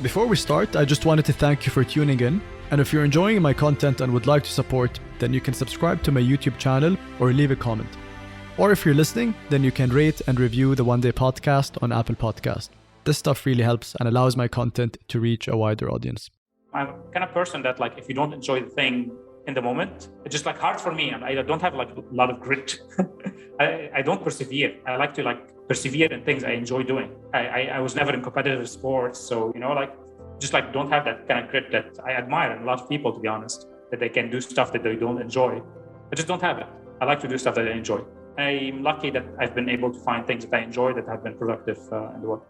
Before we start, I just wanted to thank you for tuning in. And if you're enjoying my content and would like to support, then you can subscribe to my YouTube channel or leave a comment. Or if you're listening, then you can rate and review the One Day Podcast on Apple Podcast. This stuff really helps and allows my content to reach a wider audience. I'm kind of person that like, if you don't enjoy the thing in the moment, it's just like hard for me. And I don't have like a lot of grit. I don't persevere. I like to like persevere in things I enjoy doing. I was never in competitive sports. So, just like don't have that kind of grit that I admire in a lot of people, to be honest, that they can do stuff that they don't enjoy. I just don't have it. I like to do stuff that I enjoy. I'm lucky that I've been able to find things that I enjoy that have been productive in the world.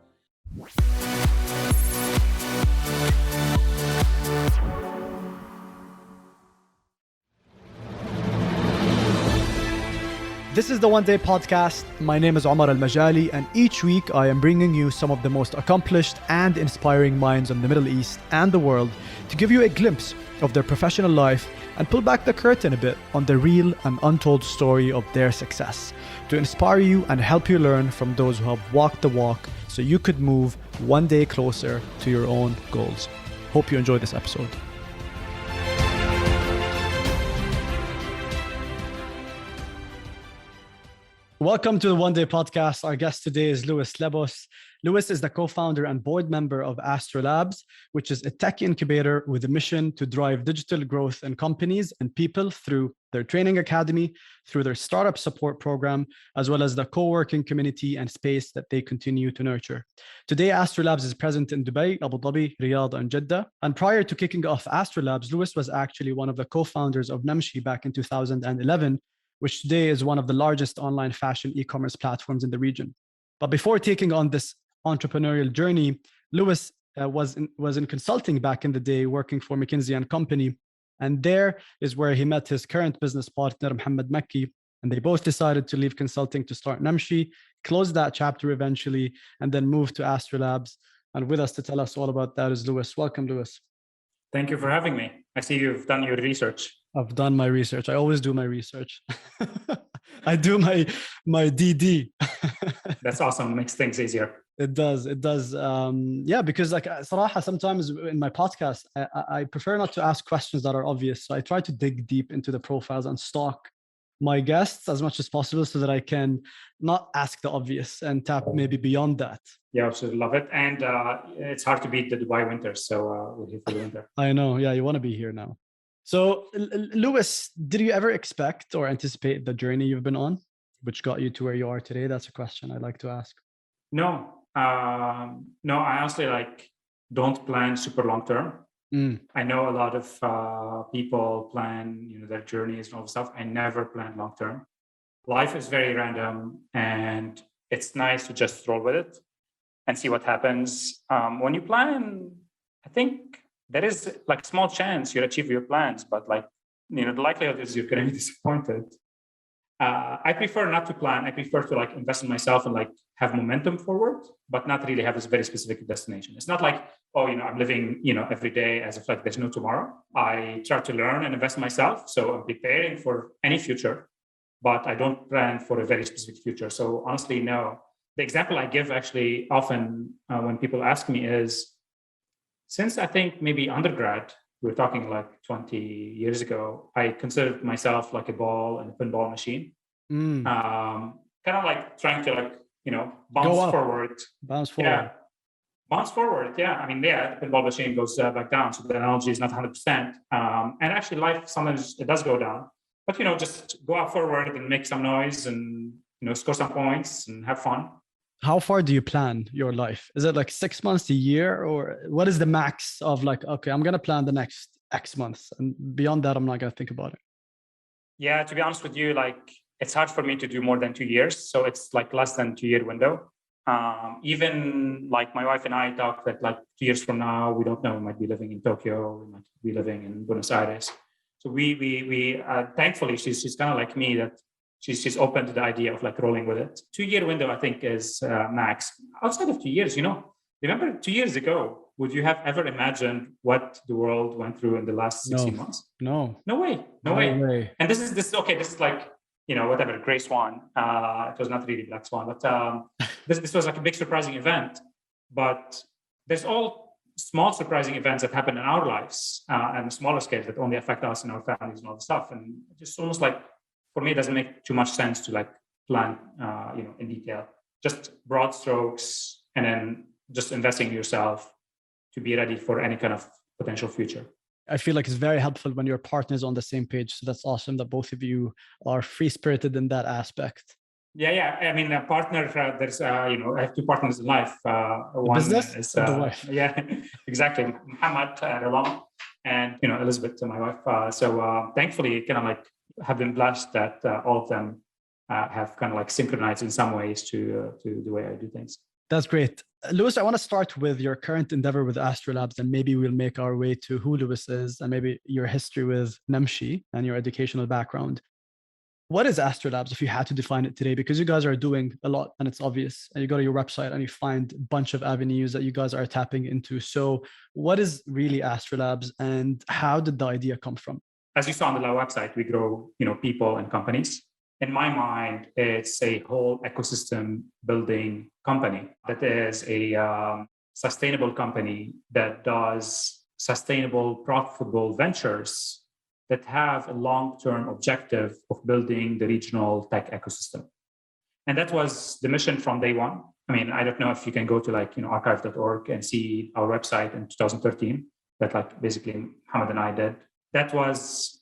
This is the One Day Podcast. My name is Omar Al-Majali, and each week I am bringing you some of the most accomplished and inspiring minds in the Middle East and the world to give you a glimpse of their professional life and pull back the curtain a bit on the real and untold story of their success, to inspire you and help you learn from those who have walked the walk so you could move one day closer to your own goals. Hope you enjoy this episode. Welcome to the One Day Podcast. Our guest today is Lebbos. Lewis is the co-founder and board member of Astrolabs, which is a tech incubator with a mission to drive digital growth in companies and people through their training academy, through their startup support program, as well as the co-working community and space that they continue to nurture. Today, Astrolabs is present in Dubai, Abu Dhabi, Riyadh, and Jeddah. And prior to kicking off Astrolabs, Lewis was actually one of the co-founders of Namshi back in 2011, which today is one of the largest online fashion e-commerce platforms in the region. But before taking on this entrepreneurial journey, Lewis was in consulting back in the day, working for McKinsey & Company. And there is where he met his current business partner, Mohammed Makki. And they both decided to leave consulting to start Namshi, close that chapter eventually, and then move to Astrolabs. And with us to tell us all about that is Lewis. Welcome, Lewis. Thank you for having me. I see you've done your research. I've done my research. I always do my research. I do my DD. That's awesome. Makes things easier. It does. Yeah, because like صراحة, sometimes in my podcast, I prefer not to ask questions that are obvious. So I try to dig deep into the profiles and stalk my guests as much as possible so that I can not ask the obvious and tap maybe beyond that. Yeah, absolutely love it. And it's hard to beat the Dubai winter. So we're here for the winter. I know. Yeah, you want to be here now. So, Lewis, did you ever expect or anticipate the journey you've been on, which got you to where you are today? That's a question I'd like to ask. No, I honestly don't plan super long term. I know a lot of people plan, their journeys and all the stuff. I never plan long term. Life is very random, and it's nice to just roll with it and see what happens. When you plan, I think there is like small chance you'll achieve your plans, but the likelihood is you're going to be disappointed. I prefer not to plan. I prefer to invest in myself and have momentum forward, but not really have a very specific destination. It's not like, I'm living, every day as if there's no tomorrow. I try to learn and invest in myself. So I'm preparing for any future, but I don't plan for a very specific future. So honestly, no. The example I give actually often when people ask me is, since I think maybe undergrad, we're talking 20 years ago, I considered myself like a ball and a pinball machine. Kind of trying to bounce forward. Bounce forward. Yeah. Bounce forward. Yeah. I mean, the pinball machine goes back down. So the analogy is not 100%. And actually life, sometimes it does go down, but, just go out forward and make some noise and, score some points and have fun. How far do you plan your life? Is it 6 months, a year, or what is the max of okay, I'm going to plan the next X months, and beyond that, I'm not going to think about it? Yeah, to be honest with you, it's hard for me to do more than 2 years. So it's less than 2 year window. Even my wife and I talk that 2 years from now, we don't know, we might be living in Tokyo, we might be living in Buenos Aires. So we thankfully, she's kind of like me, that she's open to the idea of rolling with it. 2 year window, I think, is max. Outside of 2 years, remember 2 years ago, would you have ever imagined what the world went through in the last 16 months? No way. And this is whatever, Gray Swan. It was not really Black Swan, but this was a big surprising event. But there's all small surprising events that happen in our lives and smaller scales that only affect us and our families and all the stuff. And just almost like, for me, it doesn't make too much sense to like plan, in detail, just broad strokes, and then just investing in yourself to be ready for any kind of potential future. I feel like it's very helpful when your partner's on the same page. So that's awesome that both of you are free-spirited in that aspect. Yeah. I mean, a partner, there's, I have two partners in life. One business is, and the wife. Yeah, exactly. Muhammad, Ralam, and, Elizabeth, my wife. So thankfully, kind of like have been blessed that all of them have kind of like synchronized in some ways to the way I do things. That's great. Lewis, I want to start with your current endeavor with Astrolabs, and maybe we'll make our way to who Lewis is and maybe your history with Namshi and your educational background. What is Astrolabs if you had to define it today? Because you guys are doing a lot and it's obvious. And you go to your website and you find a bunch of avenues that you guys are tapping into. So what is really Astrolabs and how did the idea come from? As you saw on the website, we grow, people and companies. In my mind, it's a whole ecosystem building company that is a sustainable company that does sustainable, profitable ventures that have a long-term objective of building the regional tech ecosystem. And that was the mission from day one. I mean, I don't know if you can go to archive.org and see our website in 2013 that basically Hamad and I did. That was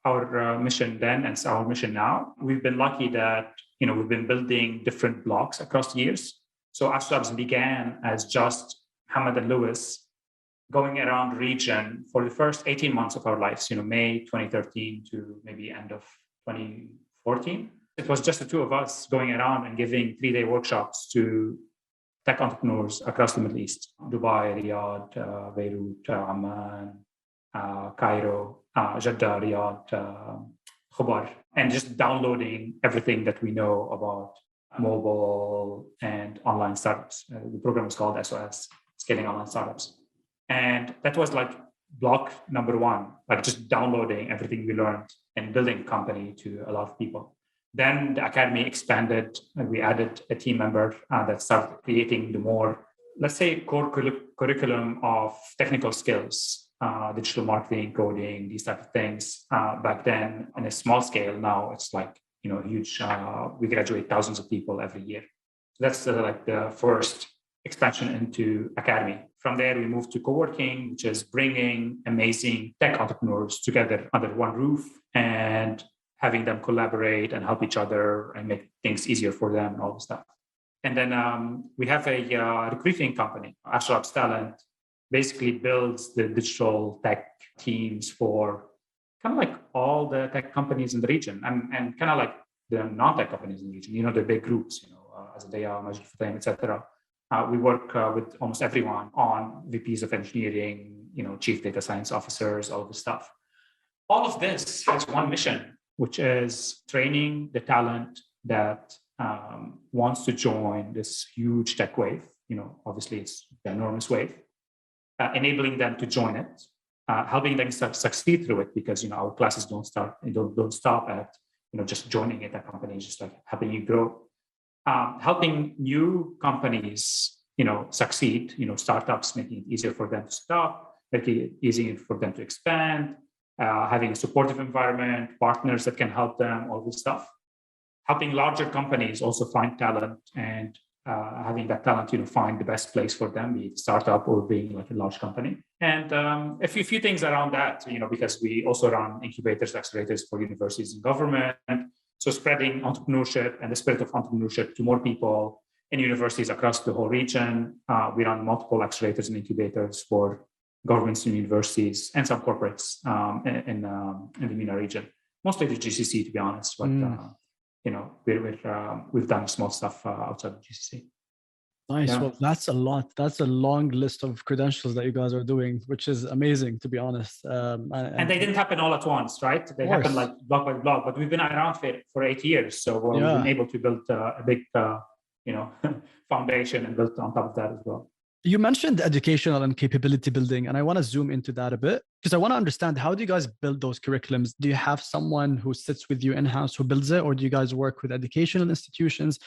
our mission then, and it's our mission now. We've been lucky that, we've been building different blocks across the years. So Astro-labs began as just Hamad and Lewis going around the region for the first 18 months of our lives, May 2013 to maybe end of 2014. It was just the two of us going around and giving 3-day workshops to tech entrepreneurs across the Middle East, Dubai, Riyadh, Beirut, Amman, Cairo, Jeddah, Riyadh, Khobar, and just downloading everything that we know about mobile and online startups. The program is called SOS, Scaling Online Startups. And that was like block number one, like just downloading everything we learned and building a company to a lot of people. Then the academy expanded and we added a team member that started creating the more, let's say, core curriculum of technical skills, digital marketing, coding, these type of things. Back then, on a small scale, now it's like, huge. We graduate thousands of people every year. So that's like the first expansion into academy. From there, we moved to co-working, which is bringing amazing tech entrepreneurs together under one roof and having them collaborate and help each other and make things easier for them and all this stuff. And then we have a recruiting company, Astrolabs Talent, basically builds the digital tech teams for kind of like all the tech companies in the region and kind of like the non-tech companies in the region, the big groups, Azadea, Majid Fatayim, etc. We work with almost everyone on VPs of engineering, chief data science officers, all of this stuff. All of this has one mission, which is training the talent that wants to join this huge tech wave. Obviously it's an enormous wave, enabling them to join it, helping them succeed through it, because our classes don't stop at just joining at that company, just like helping you grow. Helping new companies, succeed, startups, making it easier for them to start, making it easier for them to expand, having a supportive environment, partners that can help them, all this stuff. Helping larger companies also find talent and having that talent, find the best place for them, be it startup or being like a large company. And a few things around that, because we also run incubators, accelerators for universities and government. So spreading entrepreneurship and the spirit of entrepreneurship to more people in universities across the whole region. We run multiple accelerators and incubators for governments and universities and some corporates in the MENA region, mostly the GCC, to be honest. But we've done small stuff outside the GCC. Nice. Yeah. Well, that's a lot. That's a long list of credentials that you guys are doing, which is amazing, to be honest. And they didn't happen all at once, right? They happened like block by block, but we've been around for 8 years. So we've been able to build a big, foundation and build on top of that as well. You mentioned educational and capability building, and I want to zoom into that a bit because I want to understand, how do you guys build those curriculums? Do you have someone who sits with you in-house who builds it, or do you guys work with educational institutions?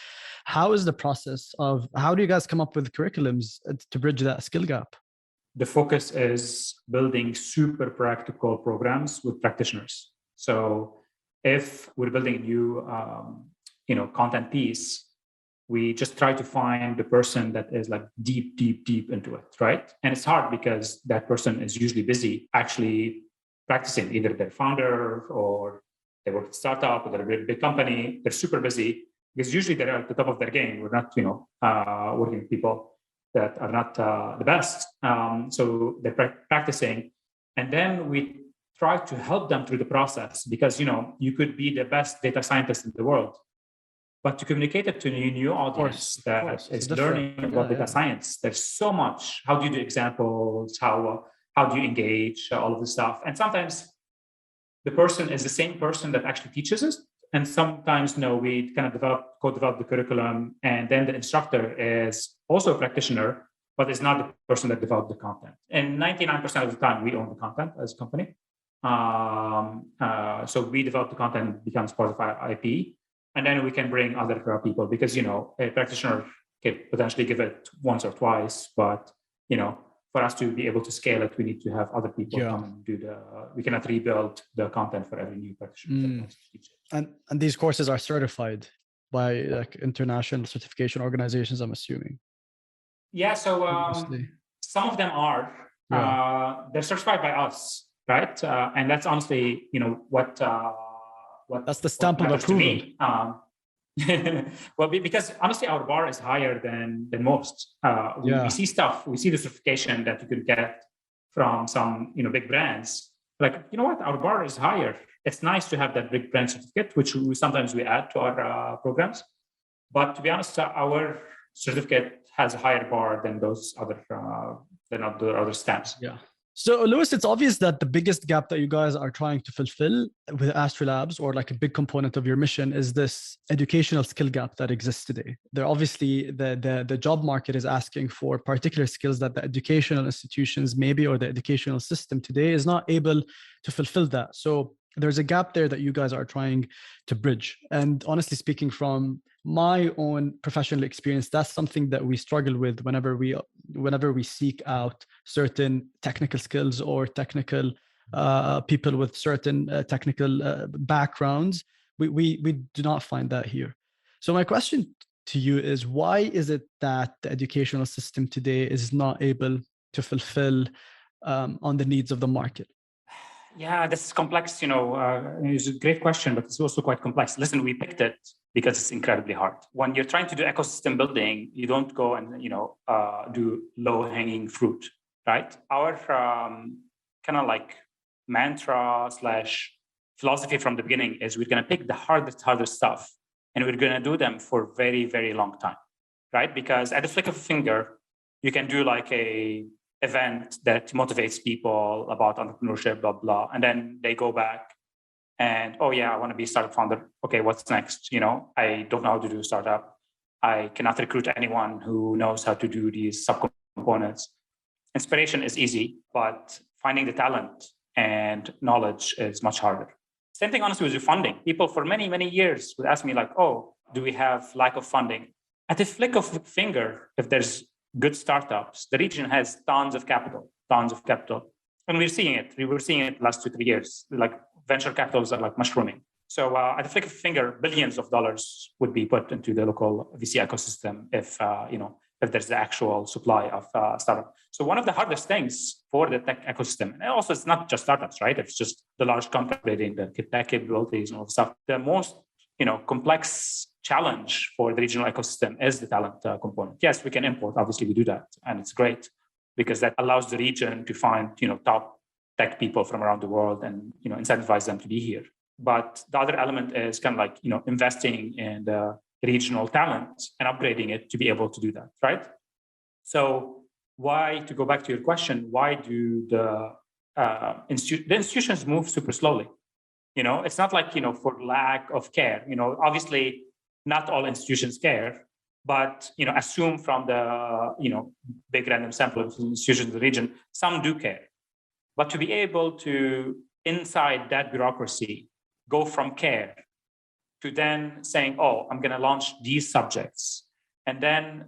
How is the process of, how do you guys come up with curriculums to bridge that skill gap? the focus is building super practical programs with practitioners. So if we're building a new, content piece, we just try to find the person that is like deep into it, right? And it's hard because that person is usually busy actually practicing. Either they're founder or they work at a startup or they're a very big company. They're super busy because usually they're at the top of their game. We're not, working with people that are not the best. So they're practicing. And then we try to help them through the process because, you could be the best data scientist in the world, but to communicate it to a new audience that is learning about data science, there's so much. How do you do examples? How do you engage? All of this stuff. And sometimes the person is the same person that actually teaches us. And sometimes, we kind of co-develop the curriculum. And then the instructor is also a practitioner, but is not the person that developed the content. And 99% of the time, we own the content as a company. So we develop the content, becomes part of our IP. And then we can bring other people because, a practitioner can potentially give it once or twice, but, for us to be able to scale it, we need to have other people come and do we cannot rebuild the content for every new practitioner. And these courses are certified by like international certification organizations, I'm assuming. Yeah. So some of them are, they're certified by us, right? And that's honestly, what that's the stamp of approval. Well, because honestly, our bar is higher than most. We see stuff. We see the certification that you could get from some big brands. Like, what? Our bar is higher. It's nice to have that big brand certificate, which sometimes we add to our programs. But to be honest, our certificate has a higher bar than those other stamps. Yeah. So, Lewis, it's obvious that the biggest gap that you guys are trying to fulfill with Astrolabs, or like a big component of your mission, is this educational skill gap that exists today. There obviously the job market is asking for particular skills that the educational institutions maybe, or the educational system today is not able to fulfill that. So there's a gap there that you guys are trying to bridge. And honestly speaking, from my own professional experience, that's something that we struggle with whenever we seek out certain technical skills or technical people with certain technical backgrounds. We do not find that here. So my question to you is, why is it that the educational system today is not able to fulfill on the needs of the market? Yeah, this is complex. It's a great question, but it's also quite complex. Listen, we picked it because it's incredibly hard. When you're trying to do ecosystem building, you don't go and do low-hanging fruit, right? Our kind of like mantra / philosophy from the beginning is we're going to pick the hardest stuff, and we're going to do them for a very, very long time, right? Because at the flick of a finger, you can do like a event that motivates people about entrepreneurship, blah, blah. And then they go back and, oh yeah, I want to be a startup founder. Okay, what's next? I don't know how to do a startup. I cannot recruit anyone who knows how to do these subcomponents. Inspiration is easy, but finding the talent and knowledge is much harder. Same thing, honestly, with your funding. People for many, many years would ask me like, oh, do we have lack of funding? At the flick of a finger, if there's good startups, the region has tons of capital. And we're seeing it. We were seeing it the last 2-3 years. Like venture capitals are like mushrooming. So at the flick of a finger, billions of dollars would be put into the local VC ecosystem if there's the actual supply of startup. So one of the hardest things for the tech ecosystem, and also it's not just startups, right? It's just the large company building the tech capabilities and all the stuff. The most complex challenge for the regional ecosystem is the talent component. Yes, we can import. Obviously, we do that, and it's great because that allows the region to find top tech people from around the world and incentivize them to be here. But the other element is kind of like investing in the regional talent and upgrading it to be able to do that, right? So to go back to your question, why do the institutions move super slowly? It's not like for lack of care. Obviously not all institutions care, but assume from the big random sample of institutions in the region, some do care. But to be able to, inside that bureaucracy, go from care to then saying, oh, I'm going to launch these subjects And then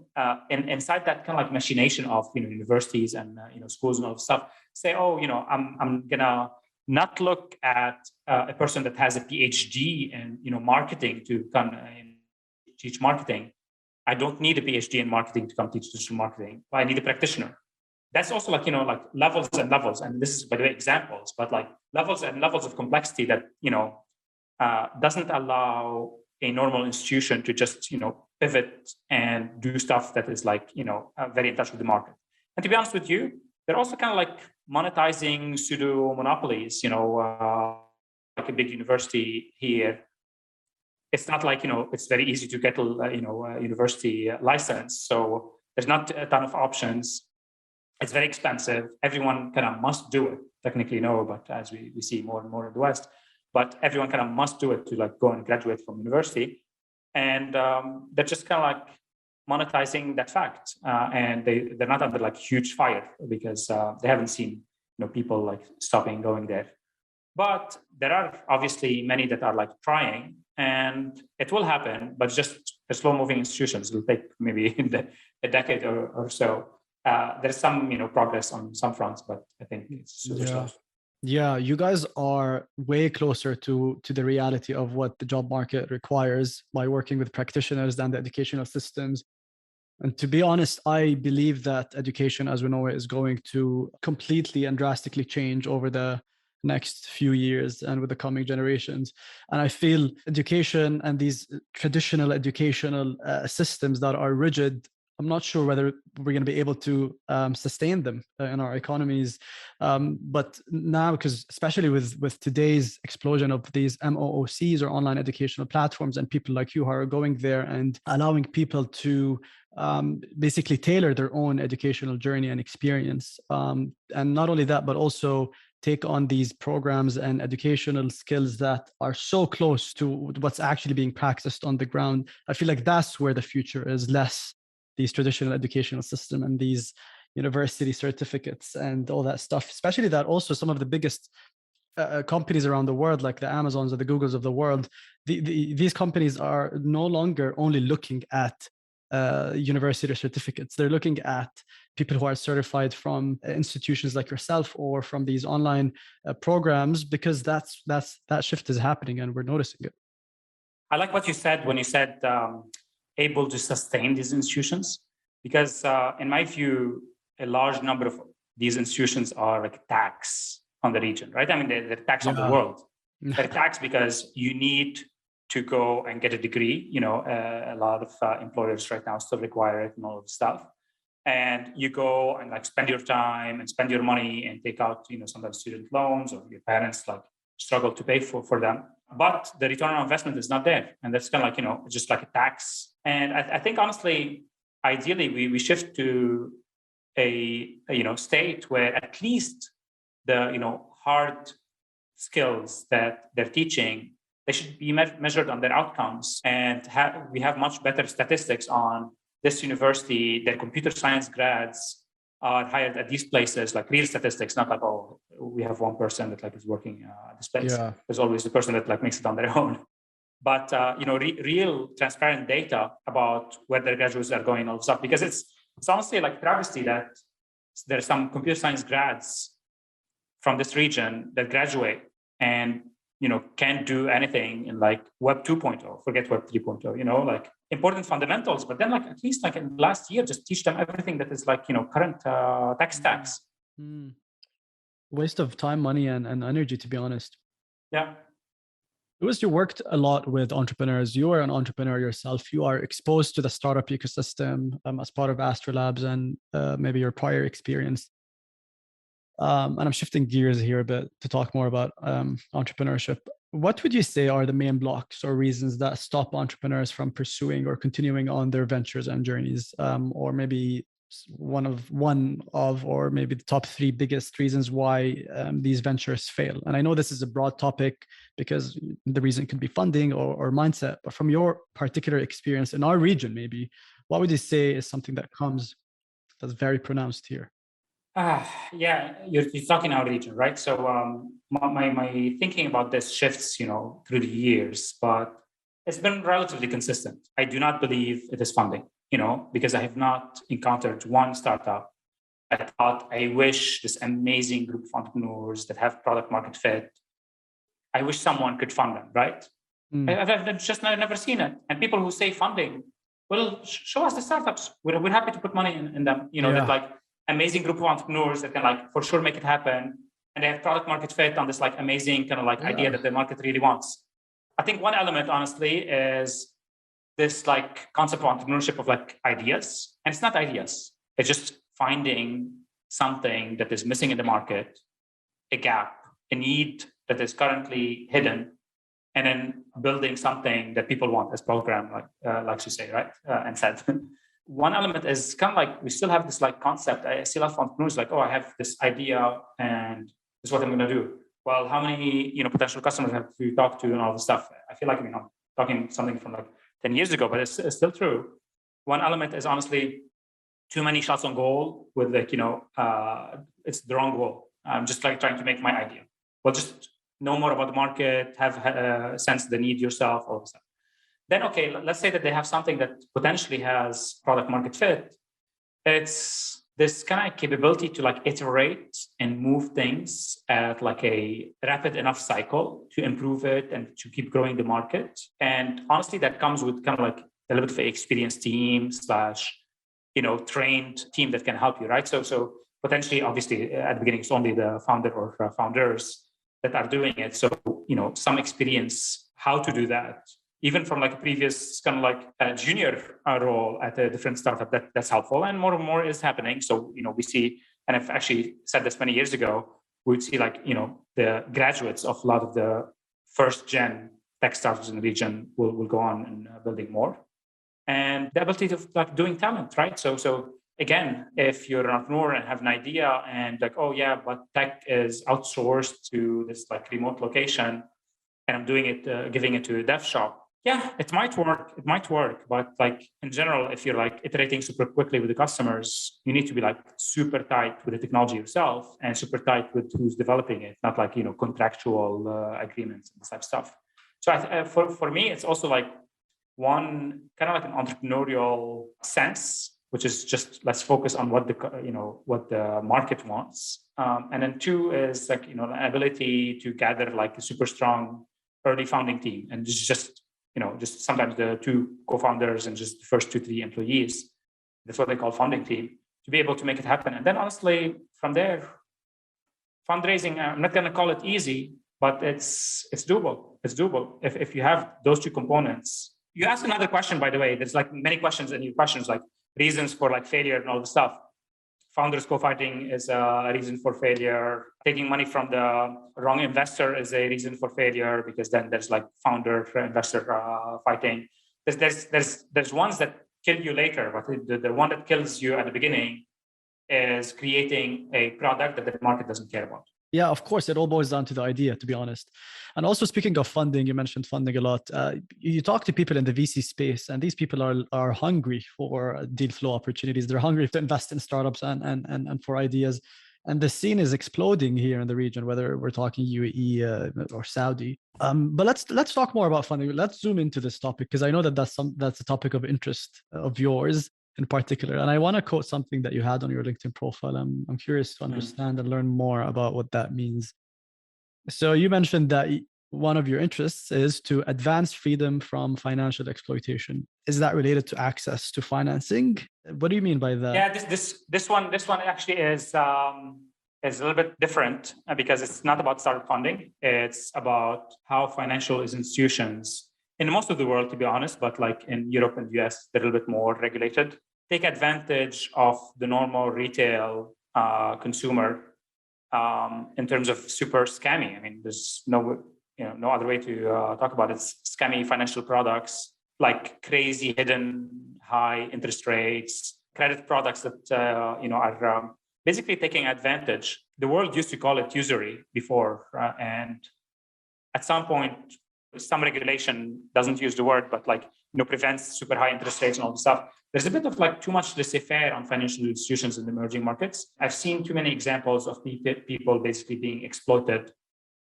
inside that kind of like machination of universities and schools and all stuff, say, oh, I'm gonna not look at a person that has a PhD in marketing to come teach marketing. I don't need a PhD in marketing to come teach digital marketing. I need a practitioner. That's also like levels and levels, and this is by the way examples, but like levels and levels of complexity that doesn't allow a normal institution to just pivot and do stuff that is like very in touch with the market. And to be honest with you, they're also kind of like monetizing pseudo monopolies. Like a big university here, it's not like it's very easy to get a university license. So there's not a ton of options. It's very expensive. Everyone kind of must do it. Technically, no, but as we see more and more in the West, but everyone kind of must do it to like go and graduate from university. And they're just kind of like monetizing that fact. And they're not under like huge fire because they haven't seen people like stopping going there. But there are obviously many that are like trying, and it will happen, but just the slow-moving institutions. It'll take maybe a decade or so. There's some progress on some fronts, but I think it's super slow. Yeah, you guys are way closer to the reality of what the job market requires by working with practitioners than the educational systems. And to be honest, I believe that education as we know it is going to completely and drastically change over the next few years and with the coming generations. And I feel education and these traditional educational systems that are rigid, I'm not sure whether we're going to be able to sustain them in our economies. But now, because especially with today's explosion of these MOOCs or online educational platforms and people like you who are going there and allowing people to basically tailor their own educational journey and experience. And not only that, but also take on these programs and educational skills that are so close to what's actually being practiced on the ground. I feel like that's where the future is, less these traditional educational system and these university certificates and all that stuff, especially that also some of the biggest companies around the world, like the Amazons or the Googles of the world, these companies are no longer only looking at university certificates. They're looking at people who are certified from institutions like yourself or from these online programs, because that shift is happening and we're noticing it. I like what you said when you said able to sustain these institutions, because in my view, a large number of these institutions are like a tax on the region, right? I mean, they're a tax on the world. They're a tax because you need to go and get a degree. A lot of employers right now still require it and all of the stuff. And you go and like spend your time and spend your money and take out, sometimes student loans, or your parents like struggle to pay for them. But the return on investment is not there. And that's kind of like, just like a tax. And I think honestly, ideally, we shift to a state where at least the, hard skills that they're teaching, they should be measured on their outcomes, and we have much better statistics on this university. Their computer science grads are hired at these places, like real statistics, not like, oh, we have one person that like is working at this place. Yeah. There's always the person that like makes it on their own. But real transparent data about where their graduates are going, all stuff, because it's honestly like travesty that there's some computer science grads from this region that graduate and can't do anything in like Web 2.0, forget Web 3.0, like important fundamentals, but then like at least like in last year, just teach them everything that is like, current tech stacks. Waste of time, money, and energy, to be honest. Yeah. Louis, you worked a lot with entrepreneurs. You are an entrepreneur yourself. You are exposed to the startup ecosystem as part of Astrolabs and maybe your prior experience. And I'm shifting gears here a bit to talk more about entrepreneurship. What would you say are the main blocks or reasons that stop entrepreneurs from pursuing or continuing on their ventures and journeys? Or maybe one of, or maybe the top 3 biggest reasons why these ventures fail? And I know this is a broad topic because the reason could be funding or mindset, but from your particular experience in our region, maybe, what would you say is something that comes that's very pronounced here? Yeah, you're talking our region, right? So my thinking about this shifts, through the years, but it's been relatively consistent. I do not believe it is funding. because I have not encountered one startup. I thought, I wish this amazing group of entrepreneurs that have product market fit, I wish someone could fund them, right? I've just never seen it. And people who say funding, well, show us the startups. We're happy to put money in them. That like amazing group of entrepreneurs that can like for sure make it happen. And they have product market fit on this like amazing kind of like idea that the market really wants. I think one element, honestly, is this like concept of entrepreneurship of like ideas. And it's not ideas. It's just finding something that is missing in the market, a gap, a need that is currently hidden, and then building something that people want as program, like you say, right? And said. One element is kind of like, we still have this like concept. I see a lot of entrepreneurs like, oh, I have this idea and this is what I'm going to do. Well, how many, potential customers have you talked to and all this stuff? I feel like, I'm talking something from like 10 years ago, but it's still true. One element is honestly too many shots on goal with like, it's the wrong goal. I'm just like trying to make my idea. Well, just know more about the market, have sense the need yourself, all this stuff. Then, okay, let's say that they have something that potentially has product market fit. It's this kind of capability to like iterate and move things at like a rapid enough cycle to improve it and to keep growing the market. And honestly, that comes with kind of like a little bit of an experienced team / trained team that can help you, right? So potentially, obviously, at the beginning, it's only the founder or founders that are doing it. So, some experience how to do that, even from like a previous kind of like a junior role at a different startup, that's helpful. And more is happening. So, we see, and I've actually said this many years ago, we'd see like, the graduates of a lot of the first gen tech startups in the region will go on and building more. And the ability of like doing talent, right? So again, if you're an entrepreneur and have an idea and like, oh yeah, but tech is outsourced to this like remote location and I'm doing it, giving it to a dev shop. Yeah, it might work. But like in general, if you're like iterating super quickly with the customers, you need to be like super tight with the technology yourself and super tight with who's developing it, not like, contractual agreements and this type of stuff. So for me, it's also like one kind of like an entrepreneurial sense, which is just let's focus on what the market wants. And then two is like, the ability to gather like a super strong early founding team. And just sometimes the two co-founders and just the first 2-3 employees, that's what they call founding team, to be able to make it happen. And then honestly, from there, fundraising, I'm not going to call it easy, but it's doable. It's doable. If you have those two components. You asked another question, by the way. There's like many questions in your questions, like reasons for like failure and all the stuff. Founders co-fighting is a reason for failure. Taking money from the wrong investor is a reason for failure, because then there's like founder investor fighting. There's ones that kill you later, but the one that kills you at the beginning is creating a product that the market doesn't care about. Yeah, of course, it all boils down to the idea, to be honest. And also, speaking of funding, you mentioned funding a lot. You talk to people in the VC space, and these people are hungry for deal flow opportunities. They're hungry to invest in startups and for ideas. And the scene is exploding here in the region, whether we're talking UAE or Saudi. But let's talk more about funding. Let's zoom into this topic, because I know that's a topic of interest of yours in particular. And I want to quote something that you had on your LinkedIn profile. I'm curious to understand and learn more about what that means. So you mentioned that one of your interests is to advance freedom from financial exploitation. Is that related to access to financing? What do you mean by that? Yeah, this one actually is a little bit different, because it's not about startup funding. It's about how financial institutions in most of the world, to be honest, but like in Europe and US, they're a little bit more regulated, take advantage of the normal retail consumer in terms of super scammy. I mean, there's no other way to talk about it. It's scammy financial products, like crazy hidden high interest rates, credit products that are basically taking advantage. The world used to call it usury before, and at some point, some regulation doesn't use the word, but like prevents super high interest rates and all the stuff. There's a bit of like too much laissez-faire on financial institutions in the emerging markets. I've seen too many examples of people basically being exploited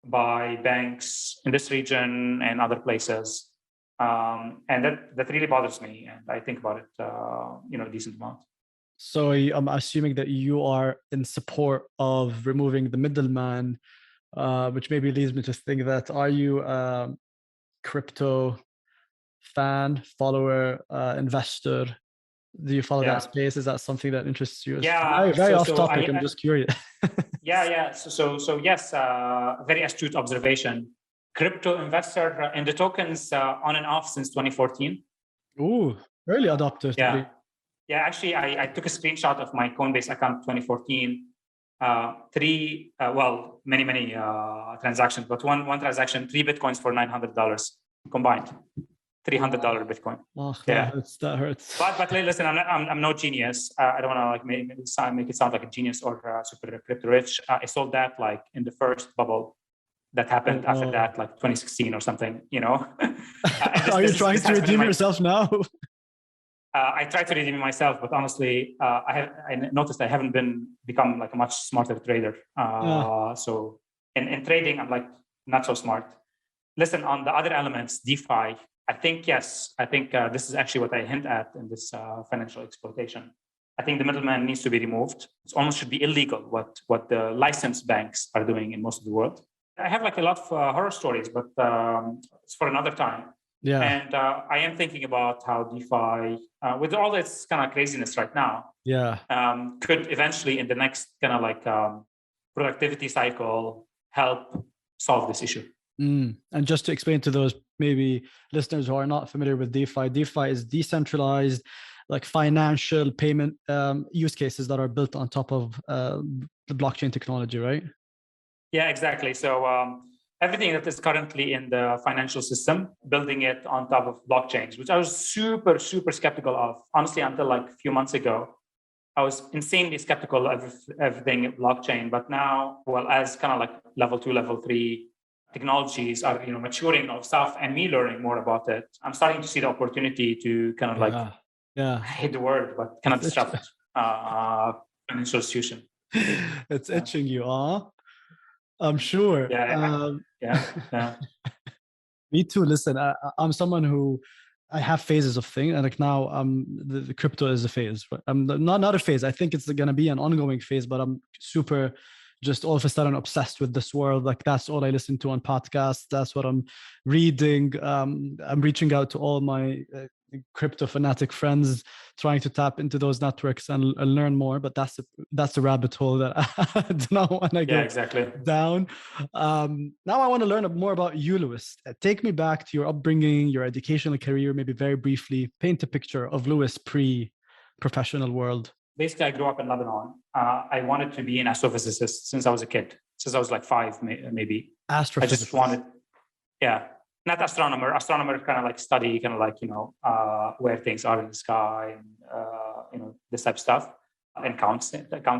by banks in this region and other places And that really bothers me. And I think about it, a decent amount. So I'm assuming that you are in support of removing the middleman, which maybe leads me to think that, are you a crypto fan, follower, investor? Do you follow that space? Is that something that interests you? Yeah. Very, very off topic. I'm just curious. Yeah. So yes, very astute observation. Crypto investor in the tokens on and off since 2014. Ooh, early adopter. Yeah. Yeah, actually, I took a screenshot of my Coinbase account 2014. Many transactions, but one transaction, 3 Bitcoins for $900 combined. $300 Bitcoin. Oh, that hurts. But listen, I'm no genius. I don't want to make it sound like a genius or super crypto rich. I sold that like in the first bubble that happened after that, like 2016 or something. Are you trying to redeem yourself now? I tried to redeem myself, but honestly, I noticed I haven't become like a much smarter trader. So in trading, I'm like not so smart. Listen, on the other elements, DeFi, I think this is actually what I hint at in this financial exploitation. I think the middleman needs to be removed. It almost should be illegal what the licensed banks are doing in most of the world. I have like a lot of horror stories, but it's for another time. Yeah. And I am thinking about how DeFi, with all this kind of craziness right now, could eventually in the next kind of like productivity cycle help solve this issue. And just to explain to those maybe listeners who are not familiar with DeFi, DeFi is decentralized, like financial payment use cases that are built on top of the blockchain technology, right? Yeah, exactly. So everything that is currently in the financial system, building it on top of blockchains, which I was super, super skeptical of, honestly, until like a few months ago. I was insanely skeptical of everything blockchain, but now, well, as kind of like level 2, level 3 technologies are maturing of stuff and me learning more about it, I'm starting to see the opportunity to kind of I hate the word, but kind of disrupt financial institution. It's itching you, I'm sure. Yeah. Me too. Listen, I'm someone who I have phases of things, and like now, the crypto is a phase. Right? I'm not a phase. I think it's going to be an ongoing phase, but I'm super, just all of a sudden obsessed with this world. Like that's all I listen to on podcasts. That's what I'm reading. I'm reaching out to all my crypto fanatic friends, trying to tap into those networks and learn more. But that's the rabbit hole that I do not want to go down. Now I want to learn more about you, Lewis. Take me back to your upbringing, your educational career, maybe very briefly. Paint a picture of Lewis pre-professional world. Basically, I grew up in Lebanon. I wanted to be an astrophysicist since I was a kid, since I was like 5, maybe. Astrophysicist. I just wanted, not astronomer. Astronomer kind of like study, kind of like, where things are in the sky and, this type of stuff and count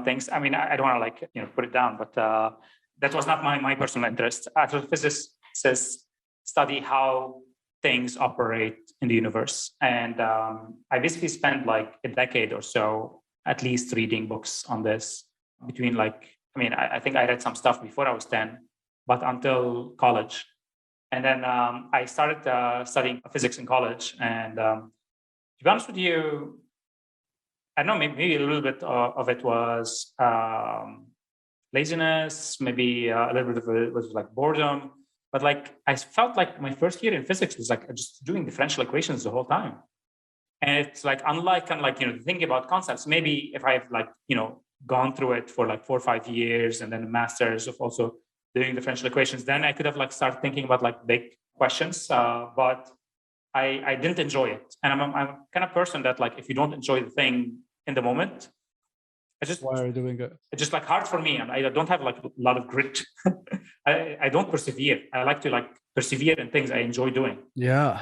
things. I mean, I don't want to like, put it down, but that was not my personal interest. Astrophysicists study how things operate in the universe. And I basically spent like a decade or so at least reading books on this between I think I read some stuff before I was 10, but until college. And then I started studying physics in college. And to be honest with you, I don't know, maybe a little bit of it was laziness, maybe a little bit of it was like boredom. But like I felt like my first year in physics was like just doing differential equations the whole time. And it's like, unlike kind of like, thinking about concepts, maybe if I've like, gone through it for like 4 or 5 years and then a master's of also doing differential equations, then I could have like started thinking about like big questions. But I didn't enjoy it. And I'm kind of person that like, if you don't enjoy the thing in the moment, why are you doing it? It's just like hard for me. And I don't have like a lot of grit. I don't persevere. I like to like persevere in things I enjoy doing. Yeah.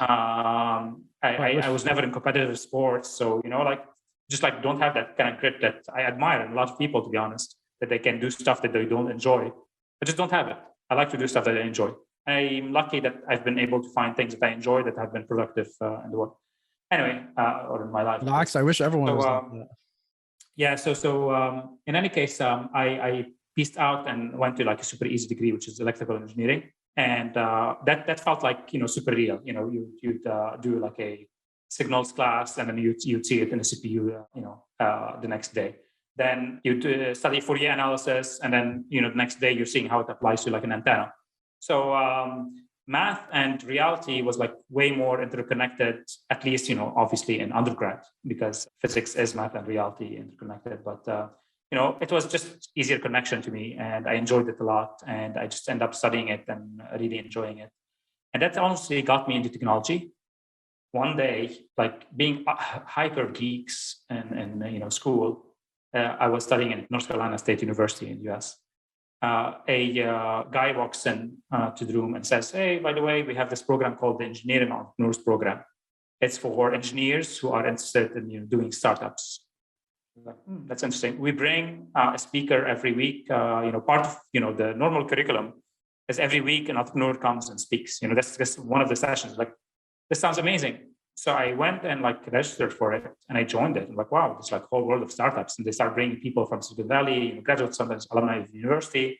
I was never in competitive sports. So, just like don't have that kind of grit that I admire in a lot of people, to be honest, that they can do stuff that they don't enjoy. I just don't have it. I like to do stuff that I enjoy. I'm lucky that I've been able to find things that I enjoy that have been productive in the world. Anyway, or in my life. Max, I wish everyone was like that. Yeah. So in any case, I pieced out and went to like a super easy degree, which is electrical engineering. And that felt like, super real. You'd do like a signals class, and then you'd see it in the CPU, the next day. Then you'd study Fourier analysis, and then, the next day you're seeing how it applies to like an antenna. So math and reality was like way more interconnected, at least, obviously in undergrad, because physics is math and reality interconnected. But, it was just easier connection to me, and I enjoyed it a lot, and I just ended up studying it and really enjoying it. And that honestly got me into technology. One day, like being hyper geeks in school, I was studying at North Carolina State University in the US. A guy walks in to the room and says, "Hey, by the way, we have this program called the Engineering Entrepreneurs Program. It's for engineers who are interested in doing startups." Like, that's interesting. We bring a speaker every week. Part of the normal curriculum is every week an entrepreneur comes and speaks. That's just one of the sessions. Like, this sounds amazing. So I went and like registered for it, and I joined it. I'm like, wow, it's like a whole world of startups, and they start bringing people from Silicon Valley, graduates, sometimes alumni of the university,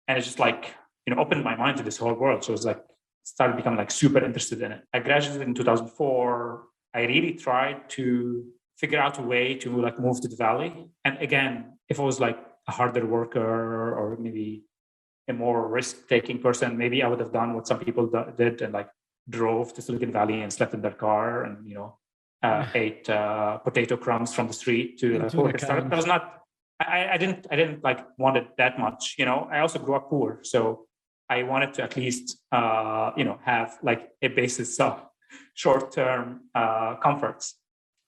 and it's just like opened my mind to this whole world. So it was like started becoming like super interested in it. I graduated in 2004. I really tried to figure out a way to like move to the Valley. And again, if I was like a harder worker or maybe a more risk-taking person, maybe I would have done what some people did and like drove to Silicon Valley and slept in their car and ate potato crumbs from the street to work at startup. That was not. I didn't like want it that much. I also grew up poor, so I wanted to at least have like a basis of short-term comforts.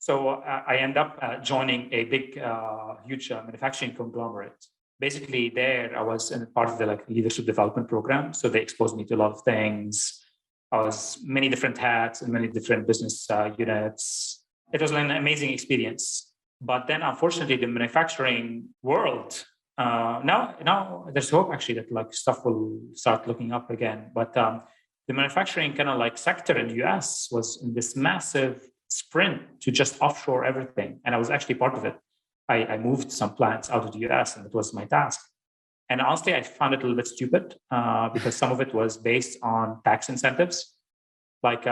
So I end up joining a big, huge manufacturing conglomerate. Basically, there I was in part of the like leadership development program. So they exposed me to a lot of things. I was many different hats and many different business units. It was an amazing experience. But then, unfortunately, the manufacturing world now there's hope actually that like stuff will start looking up again. But the manufacturing kind of like sector in the US was in this massive sprint to just offshore everything. And I was actually part of it. I moved some plants out of the US, and it was my task. And honestly, I found it a little bit stupid because some of it was based on tax incentives, like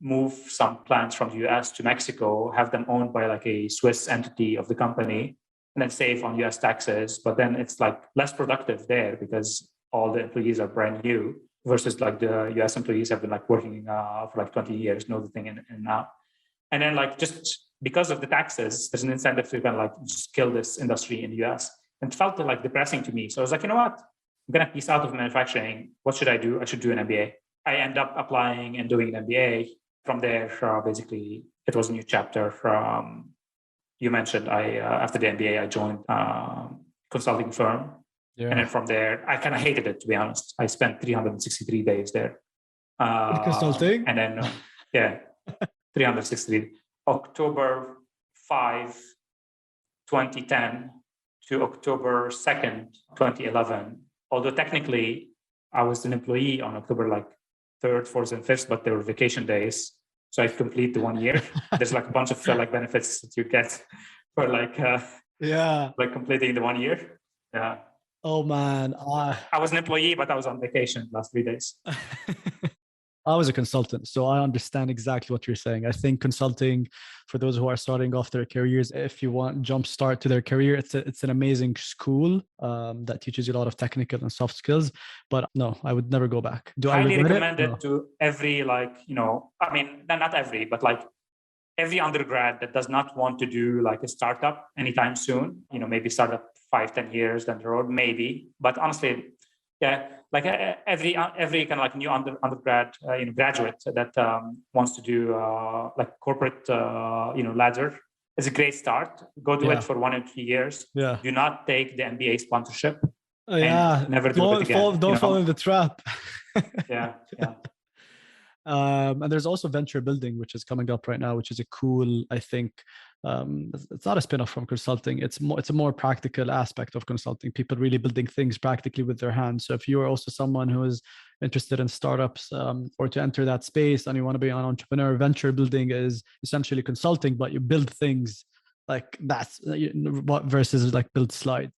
move some plants from the US to Mexico, have them owned by like a Swiss entity of the company, and then save on US taxes. But then it's like less productive there because all the employees are brand new, versus like the US employees have been like working for like 20 years, know the thing in and out. And then like just because of the taxes, there's an incentive to kind of like just kill this industry in the US. And it felt like depressing to me. So I was like, you know what? I'm going to piece out of manufacturing. What should I do? I should do an MBA. I end up applying and doing an MBA. From there, basically, it was a new chapter. You mentioned after the MBA, I joined consulting firm. Yeah. And then from there, I kind of hated it, to be honest. I spent 363 days there. Consulting? And then, 363. October 5, 2010 to October 2nd, 2011. Although technically, I was an employee on October like 3rd, 4th, and 5th, but they were vacation days. So I complete the 1 year. There's like a bunch of like benefits that you get for like like completing the 1 year. Yeah. Oh man, I was an employee, but I was on vacation last 3 days. I was a consultant, so I understand exactly what you're saying. I think consulting, for those who are starting off their careers, if you want jump start to their career, it's an amazing school that teaches you a lot of technical and soft skills. But no, I would never go back. Do I recommend it to every not every, but like every undergrad that does not want to do like a startup anytime soon. Maybe start up 5-10 years down the road, maybe. But honestly, yeah, like every kind of like new undergrad graduate that wants to do like corporate ladder is a great start. Go do it for 1 or 2 years. Yeah. Do not take the MBA sponsorship. Never do it again. Don't fall in the trap. Yeah. And there's also venture building, which is coming up right now, which is a cool, I think, it's not a spin-off from consulting. It's a more practical aspect of consulting, people really building things practically with their hands. So if you are also someone who is interested in startups or to enter that space and you want to be an entrepreneur, venture building is essentially consulting, but you build things like that versus like build slides,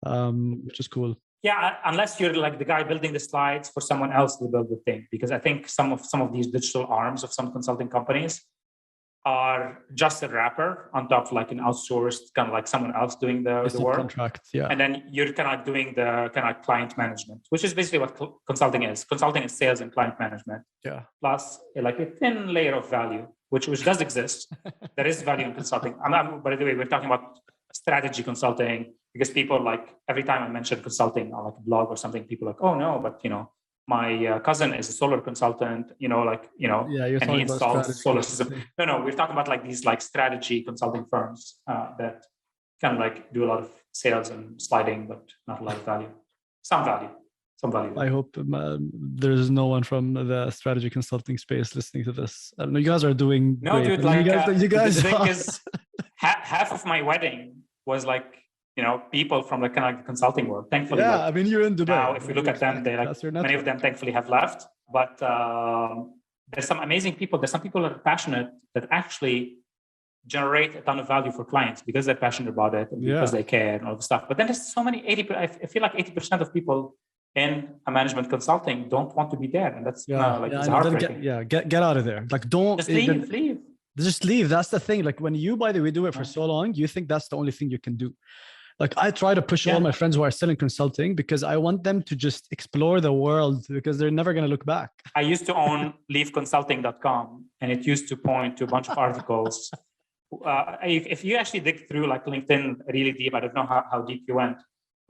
which is cool. Yeah, unless you're like the guy building the slides for someone else to build the thing, because I think some of these digital arms of some consulting companies are just a wrapper on top of like an outsourced kind of like someone else doing the work. Contract, yeah. And then you're kind of doing the kind of client management, which is basically what consulting is. Consulting is sales and client management. Yeah. Plus like a thin layer of value, which does exist. There is value in consulting. By the way, we're talking about strategy consulting, because people like every time I mention consulting on like a blog or something, people are like, oh no, but my cousin is a solar consultant, yeah, you're and he installs solar system. No, we're talking about like these like strategy consulting firms that kind of like do a lot of sales and sliding, but not a lot of value. Some value. I hope there's no one from the strategy consulting space listening to this. I don't know, you guys are doing no, great. Dude, like you guys the thing is, half of my wedding was like people from the kind of consulting world. Thankfully, yeah, I mean, you're in Dubai. Now, if we look at them, they like many of them thankfully have left. But there's some amazing people. There's some people that are passionate that actually generate a ton of value for clients because they're passionate about it and because they care and all the stuff. But then there's so many I feel like 80% of people in a management consulting don't want to be there, and that's it's heartbreaking. Get out of there. Like, don't just leave. Just leave. That's the thing. Like, when you, by the way, do it for so long, you think that's the only thing you can do. Like, I try to push all my friends who are still in consulting because I want them to just explore the world, because they're never going to look back. I used to own leaveconsulting.com, and it used to point to a bunch of articles. If you actually dig through like LinkedIn really deep, I don't know how deep you went,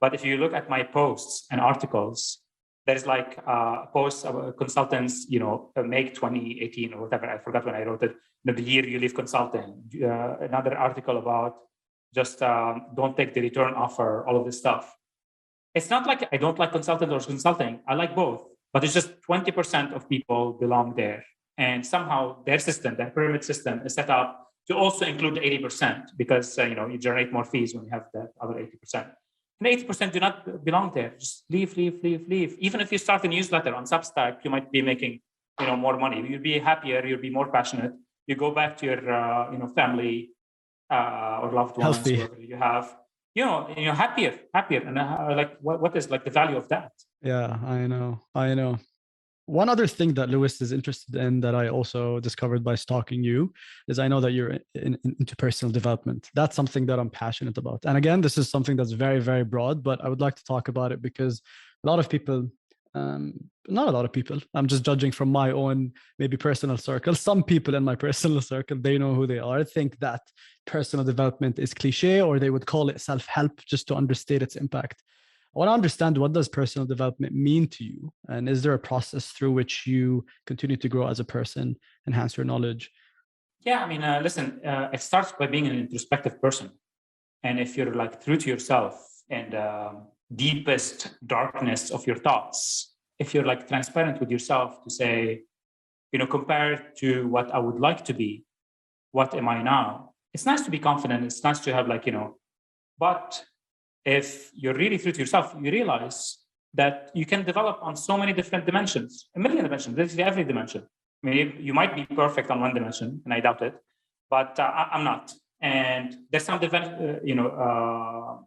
but if you look at my posts and articles, there's like posts about consultants, make 2018 or whatever. I forgot when I wrote it. The year you leave consulting. Another article about just don't take the return offer, all of this stuff. It's not like I don't like consultant or consulting. I like both, but it's just 20% of people belong there. And somehow their system, their pyramid system is set up to also include the 80% because, you generate more fees when you have that other 80%. And 80% do not belong there. Just leave. Even if you start a newsletter on Substack, you might be making, more money. You'll be happier. You'll be more passionate. You go back to your, family or loved ones, whoever you have. You're happier. And what is like the value of that? Yeah, I know. One other thing that Lewis is interested in that I also discovered by stalking you is I know that you're into personal development. That's something that I'm passionate about. And again, this is something that's very, very broad, but I would like to talk about it because a lot of people, not a lot of people, I'm just judging from my own maybe personal circle. Some people in my personal circle, they know who they are, think that personal development is cliche, or they would call it self-help just to understate its impact. I want to understand, what does personal development mean to you? And is there a process through which you continue to grow as a person, enhance your knowledge? Yeah, I mean, listen, it starts by being an introspective person. And if you're like true to yourself and deepest darkness of your thoughts, if you're like transparent with yourself to say, compared to what I would like to be, what am I now? It's nice to be confident. It's nice to have but if you're really true to yourself, you realize that you can develop on so many different dimensions, a million dimensions, literally every dimension. I mean, you might be perfect on one dimension, and I doubt it, but I'm not. And there's some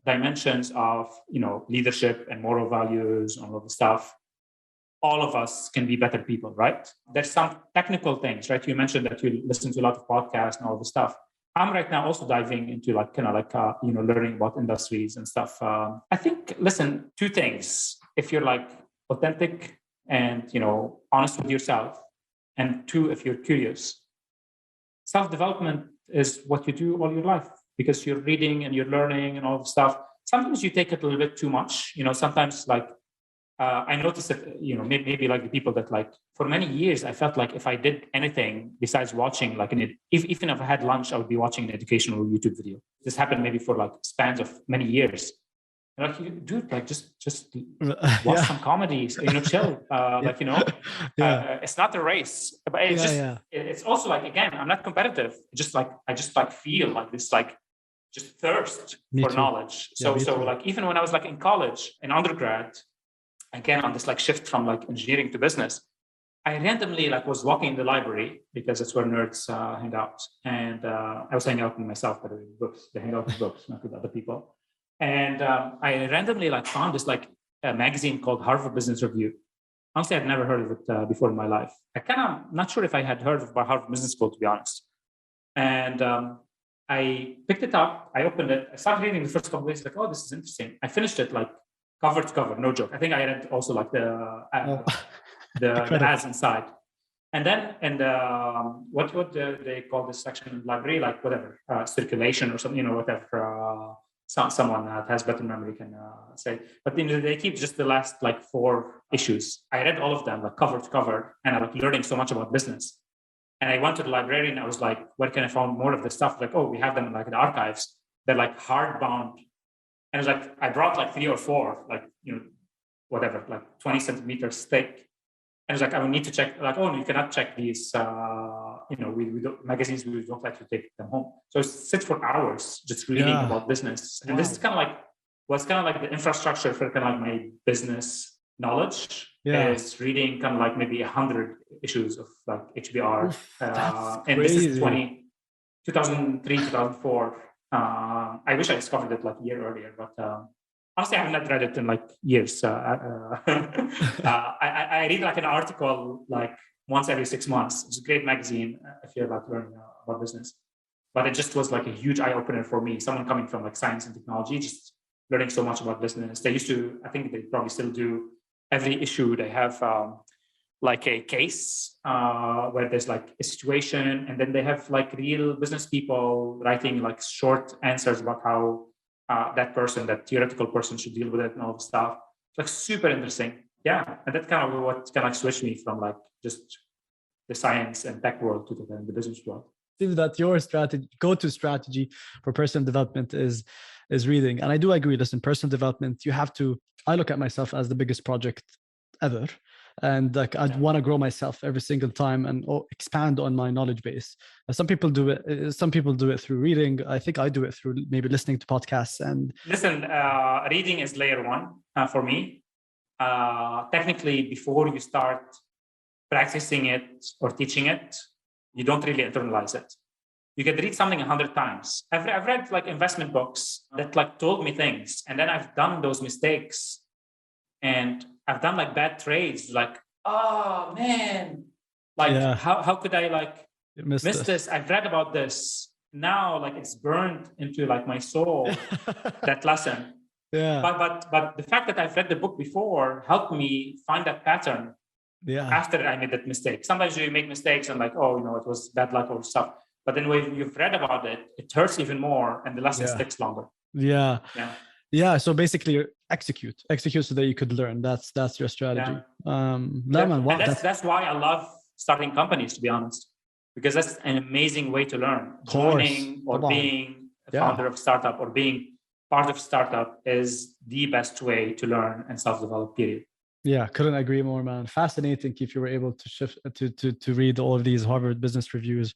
dimensions of, leadership and moral values and all of the stuff. All of us can be better people, right? There's some technical things, right? You mentioned that you listen to a lot of podcasts and all the stuff. I'm right now also diving into learning about industries and stuff. I think, listen, two things. If you're authentic and, honest with yourself, and two, if you're curious, self-development is what you do all your life because you're reading and you're learning and all the stuff. Sometimes you take it a little bit too much. Sometimes I noticed that, maybe like the people that for many years, I felt like if I did anything besides watching, even if I had lunch, I would be watching an educational YouTube video. This happened maybe for spans of many years. And dude, just watch some comedies, chill. It's not a race, but it's it's also again, I'm not competitive. I just feel this just thirst for knowledge. So even when I was in college, in undergrad, again, on this shift from engineering to business, I randomly was walking in the library because that's where nerds hang out. And I was hanging out with myself, by the way, books. They hang out with books, not with other people. And I randomly found this a magazine called Harvard Business Review. Honestly, I'd never heard of it before in my life. I kind of not sure if I had heard of Harvard Business School, to be honest. And I picked it up. I opened it. I started reading the first couple of days. Like, oh, this is interesting. I finished it like cover to cover, no joke. I think I read also like the ads inside. And then, what they call this section in the library, like whatever, circulation or something, whatever. Someone that has better memory can say. But they keep just the last like 4 issues. I read all of them, like cover to cover, and I like learning so much about business. And I went to the library and I was like, where can I find more of this stuff? Like, oh, we have them like in the archives. They're like hardbound. And it was like, I brought like 3 or 4, like, whatever, like 20 centimeters thick. And it's like, I would need to check, like, oh, you cannot check these, we don't, magazines, we don't like to take them home. So I sit for hours just reading about business. And this is kind of like the infrastructure for kind of like my business knowledge is reading kind of like maybe 100 issues of like HBR. And this is 2003, 2004. I wish I discovered it like a year earlier, but honestly, I have not read it in like years. I read like an article like once every 6 months. It's a great magazine if you're about to learn about business. But it just was like a huge eye opener for me. Someone coming from like science and technology, just learning so much about business. They used to, I think they probably still do. Every issue they have like a case where there's like a situation, and then they have like real business people writing like short answers about how that theoretical person should deal with it and all the stuff. It's like super interesting. Yeah. And that's kind of what kind of switched me from like just the science and tech world to the business world. Seems that your go-to strategy for personal development is reading. And I do agree, listen, personal development, I look at myself as the biggest project ever. And like, I want to grow myself every single time and expand on my knowledge base. Some people do it through reading. I think I do it through maybe listening to podcasts. And listen, reading is layer 1 for me. Technically, before you start practicing it or teaching it, you don't really internalize it. You can read something 100 times. I've read like investment books that like told me things, and then I've done those mistakes, and I've done like bad trades. Like, oh man, like how could I like miss this? I've read about this now, like it's burned into like my soul. That lesson. Yeah. But the fact that I've read the book before helped me find that pattern. Yeah. After I made that mistake. Sometimes you make mistakes and like, oh, it was bad luck or stuff. But then when you've read about it, it hurts even more, and the lesson sticks longer. Yeah. So basically, execute so that you could learn. That's your strategy. That's why I love starting companies, to be honest, because that's an amazing way to learn. Joining or being a founder of a startup or being part of a startup is the best way to learn and self-develop, period. Yeah, couldn't agree more, man. Fascinating if you were able to shift to read all of these Harvard Business Reviews.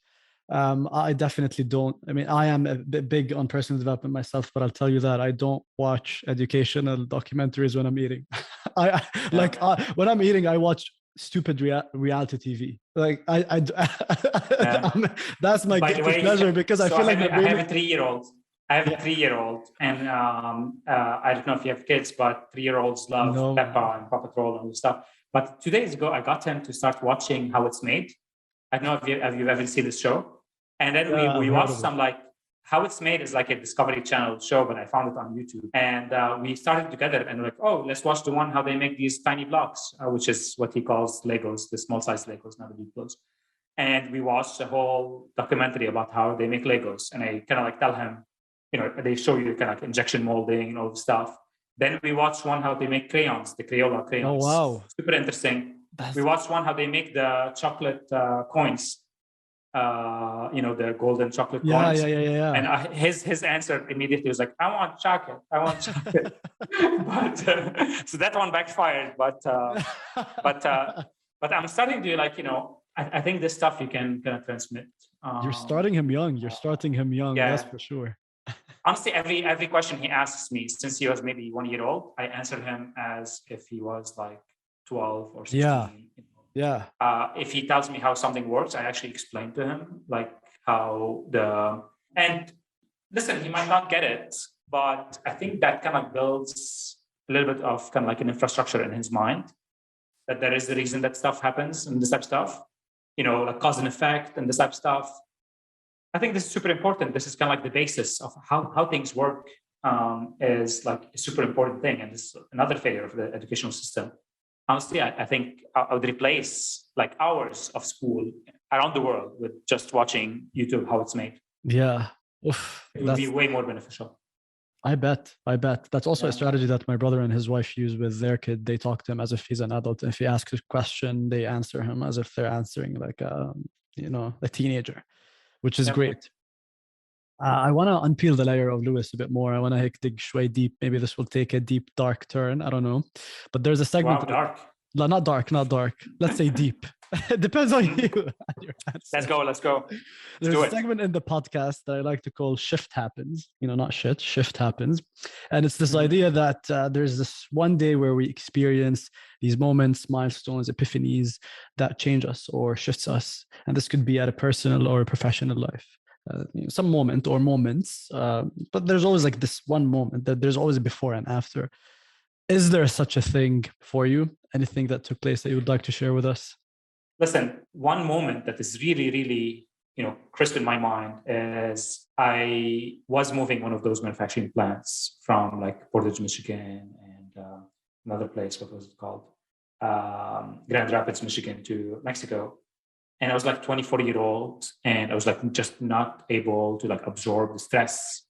I definitely don't. I mean, I am a bit big on personal development myself, but I'll tell you that I don't watch educational documentaries when I'm eating. When I'm eating, I watch stupid reality TV. Like that's my guilty pleasure, because I feel like I have a 3-year-old. I have a 3-year-old, and I don't know if you have kids, but 3-year-olds love Peppa and Paw Patrol and stuff. But 2 days ago, I got him to start watching How It's Made. I don't know if you've ever seen this show. And then we watched some like How It's Made is like a Discovery Channel show, but I found it on YouTube. And we started together and we're like, oh, let's watch the one how they make these tiny blocks, which is what he calls Legos, the small size Legos, not the big Legos. And we watched a whole documentary about how they make Legos. And I kind of like tell him, they show you kind of like injection molding and all the stuff. Then we watched one how they make crayons, the Crayola crayons. Oh, wow. Super interesting. We watched one how they make the chocolate coins, the golden chocolate coins. Yeah. And his answer immediately was like, I want chocolate. But so that one backfired. But I'm starting to I think this stuff you can kind of transmit. You're starting him young. Yeah. That's for sure. Honestly, every question he asks me, since he was maybe 1 year old, I answer him as if he was like 12 or 16. Yeah. If he tells me how something works, I actually explain to him like how and listen, he might not get it, but I think that kind of builds a little bit of kind of like an infrastructure in his mind, that there is a reason that stuff happens and this type of stuff, like cause and effect and this type of stuff. I think this is super important. This is kind of like the basis of how things work, is like a super important thing. And this is another failure of the educational system. Honestly, I think I would replace like hours of school around the world with just watching YouTube, how it's made. Yeah. Oof, it would be way more beneficial. I bet. That's also a strategy that my brother and his wife use with their kid. They talk to him as if he's an adult. If he asks a question, they answer him as if they're answering like a teenager, which is great. I want to unpeel the layer of Lewis a bit more. I want to dig shway deep. Maybe this will take a deep, dark turn. I don't know. But there's a segment. Wow, dark. No, not dark. Let's say deep. It depends on you. Let's go. There's a segment in the podcast that I like to call Shift Happens. Not shit, Shift Happens. And it's this idea that there's this one day where we experience these moments, milestones, epiphanies that change us or shifts us. And this could be at a personal or a professional life. Some moment or moments, but there's always like this one moment that there's always a before and after. Is there such a thing for you? Anything that took place that you would like to share with us? Listen, one moment that is really, really, crisp in my mind is I was moving one of those manufacturing plants from like Portage, Michigan, and another place, what was it called? Grand Rapids, Michigan, to Mexico. And I was like 24-year-old, and I was like just not able to like absorb the stress.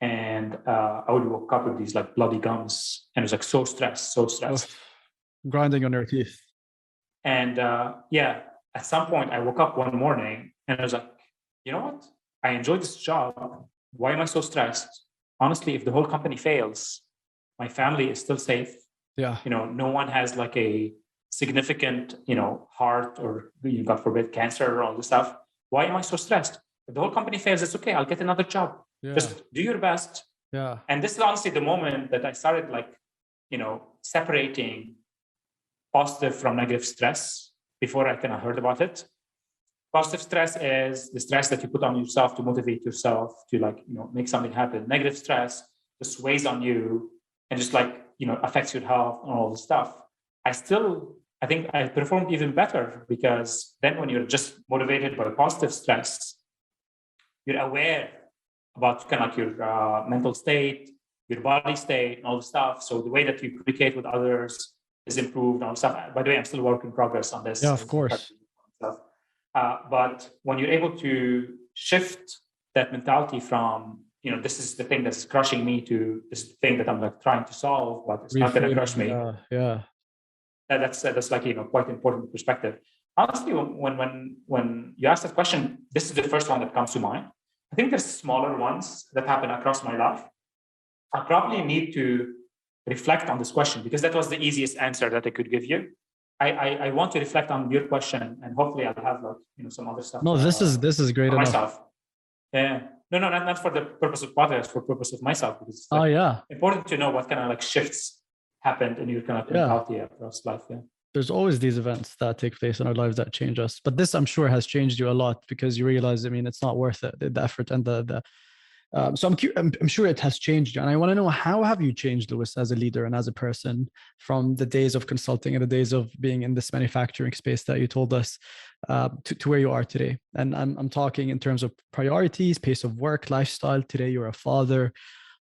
And I would wake up with these like bloody gums, and it was like so stressed. Grinding on your teeth. And at some point I woke up one morning and I was like, you know what? I enjoy this job. Why am I so stressed? Honestly, if the whole company fails, my family is still safe. Yeah. No one has like a significant, heart or, God forbid, cancer or all this stuff. Why am I so stressed? If the whole company fails, it's okay. I'll get another job. Yeah. Just do your best. Yeah. And this is honestly the moment that I started like, separating positive from negative stress before I kind of heard about it. Positive stress is the stress that you put on yourself to motivate yourself to like, make something happen. Negative stress just weighs on you and just like, affects your health and all this stuff. I think I performed even better because then when you're just motivated by positive stress, you're aware about kind of like your mental state, your body state, and all the stuff. So the way that you communicate with others is improved and all the stuff. By the way, I'm still a work in progress on this. Yeah, of course. But when you're able to shift that mentality from, this is the thing that's crushing me to this thing that I'm like trying to solve, but it's not going to crush me. Yeah. That's like, quite important perspective. Honestly, when you ask that question, this is the first one that comes to mind. I think there's smaller ones that happen across my life. I probably need to reflect on this question because that was the easiest answer that I could give you. I want to reflect on your question and hopefully I'll have like, some other stuff. No, this is great enough. Myself. Yeah. No, not for the purpose of podcast, for purpose of myself. Because it's like important to know what kind of like shifts happened in your kind of mentality across life. Yeah. There's always these events that take place in our lives that change us. But this, I'm sure, has changed you a lot because you realize, it's not worth it, the effort and so I'm sure it has changed you. And I want to know, how have you changed, Lewis, as a leader and as a person from the days of consulting and the days of being in this manufacturing space that you told us to where you are today? And I'm talking in terms of priorities, pace of work, lifestyle. Today, you're a father.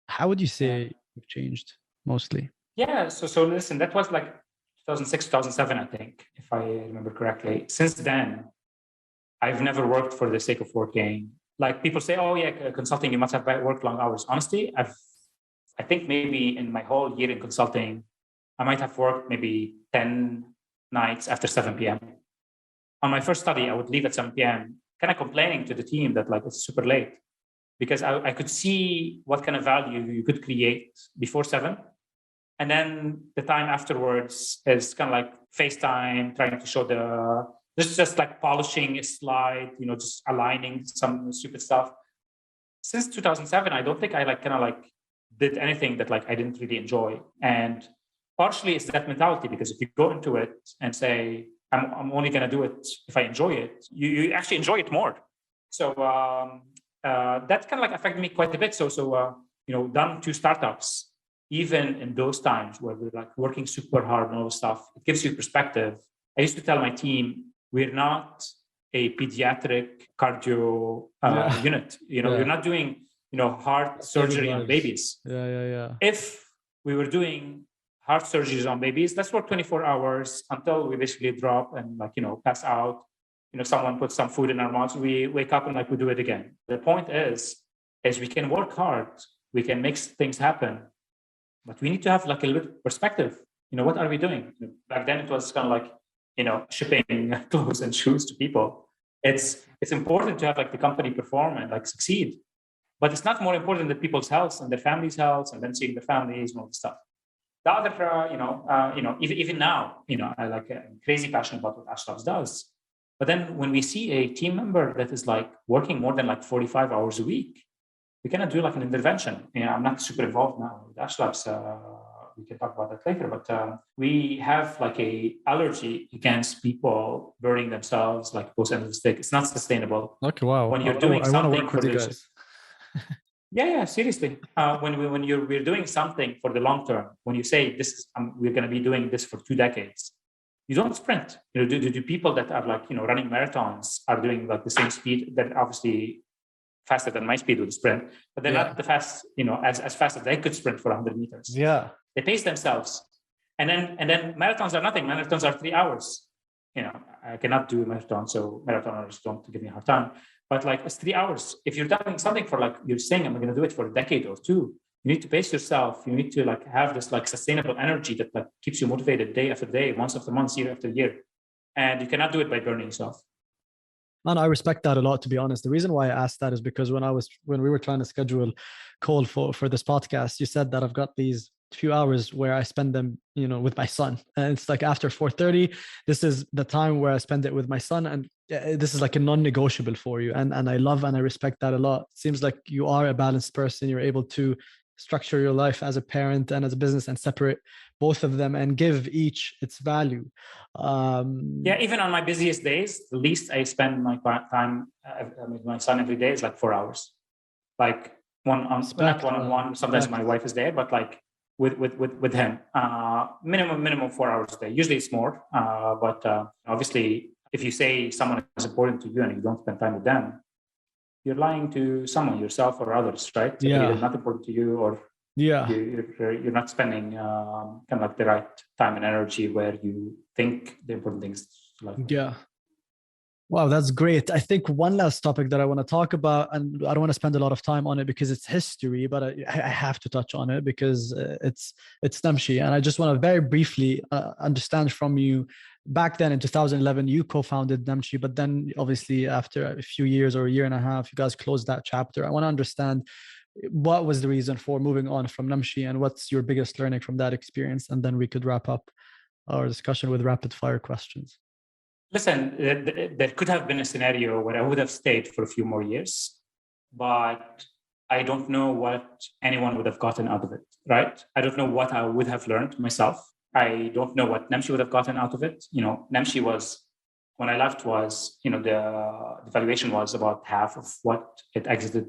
How would you say you've changed mostly? Yeah. So listen, that was like 2006, 2007, I think, if I remember correctly. Since then, I've never worked for the sake of working. Like people say, oh yeah, consulting, you must have worked long hours. Honestly, I think maybe in my whole year in consulting, I might have worked maybe 10 nights after 7 p.m. On my first study, I would leave at 7 p.m. kind of complaining to the team that like it's super late because I could see what kind of value you could create before 7. And then the time afterwards is kind of like FaceTime, trying to show this is just like polishing a slide, just aligning some stupid stuff. Since 2007, I don't think I like kind of like did anything that like I didn't really enjoy. And partially it's that mentality because if you go into it and say, I'm only going to do it if I enjoy it, you actually enjoy it more. So that kind of like affected me quite a bit. So done 2 startups, even in those times where we're like working super hard and all this stuff, it gives you perspective. I used to tell my team, we're not a pediatric cardio unit. You're not doing, heart surgery on babies. Yeah. If we were doing heart surgeries on babies, let's work 24 hours until we basically drop and pass out. Someone puts some food in our mouths, we wake up and we do it again. The point is we can work hard, we can make things happen, but we need to have a little bit of perspective. What are we doing? Back then it was kind of shipping clothes and shoes to people. It's important to have the company perform and succeed, but it's not more important than people's health and their families' health, and then seeing their families and all the stuff. The other, even now, I'm crazy passionate about what Ashrafs does. But then when we see a team member that is working more than 45 hours a week, we cannot do an intervention. I'm not super involved now with Ashrafs. We can talk about that later, but we have a allergy against people burning themselves both ends of the stick. It's not sustainable. Okay, wow. When you're doing something for you guys. Yeah, seriously. We're doing something for the long term, when you say we're going to be doing this for 2 decades, you don't sprint. Do people that are running marathons are doing the same speed? That obviously faster than my speed with sprint, but they're not the fast, as fast as they could sprint for 100 meters. Yeah. They pace themselves. And then marathons are nothing. Marathons are 3 hours. I cannot do a marathon, so marathoners don't give me a hard time. But it's 3 hours. If you're doing something for you're saying, I'm going to do it for a decade or 2, you need to pace yourself. You need to have this sustainable energy that keeps you motivated day after day, month after month, year after year. And you cannot do it by burning yourself. And I respect that a lot, to be honest. The reason why I asked that is because when we were trying to schedule a call for this podcast, you said that I've got these few hours where I spend them, with my son. And it's after 4:30, this is the time where I spend it with my son. And this is a non-negotiable for you. And I love and I respect that a lot. It seems like you are a balanced person. You're able to structure your life as a parent and as a business and separate both of them and give each its value. Even on my busiest days, the least I spend my time with my son every day is 4 hours. Not one-on-one. Sometimes my wife is there, but with him, minimum 4 hours a day. Usually it's more, but obviously if you say someone is important to you and you don't spend time with them, you're lying to someone, yourself or others, right? Yeah. They're not important to you, or you're not spending the right time and energy where you think the important things. Yeah. Wow, that's great. I think one last topic that I want to talk about, and I don't want to spend a lot of time on it because it's history, but I have to touch on it because it's Namshi. And I just want to very briefly understand from you, back then in 2011, you co-founded Namshi, but then obviously after a few years or a year and a half, you guys closed that chapter. I want to understand what was the reason for moving on from Namshi and what's your biggest learning from that experience? And then we could wrap up our discussion with rapid fire questions. Listen, there could have been a scenario where I would have stayed for a few more years, but I don't know what anyone would have gotten out of it, right? I don't know what I would have learned myself. I don't know what Namshi would have gotten out of it. Namshi was, when I left, was, the valuation was about half of what it exited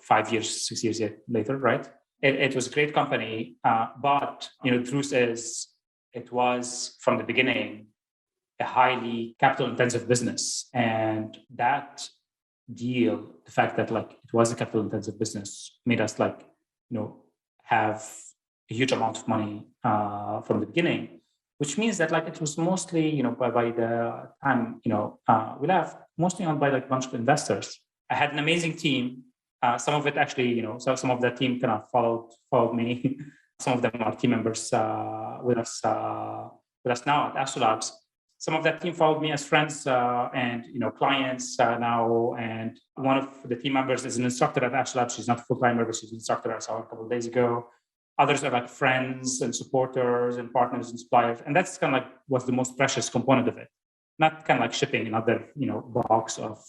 5 years, 6 years later, right? It was a great company, but, the truth is, it was from the beginning a highly capital-intensive business. And that deal, the fact that it was a capital-intensive business, made us have a huge amount of money from the beginning, which means that it was mostly, by the time, we left, mostly owned by a bunch of investors. I had an amazing team. Some of it actually, so some of the team kind of followed me. Some of them are team members with us now at Astro-labs. Some of that team followed me as friends and clients now. And one of the team members is an instructor at Astro-labs. She's not a full-timer, but she's an instructor. I saw her a couple of days ago. Others are friends and supporters and partners and suppliers. And that's kind of what's the most precious component of it. Not kind of shipping another box of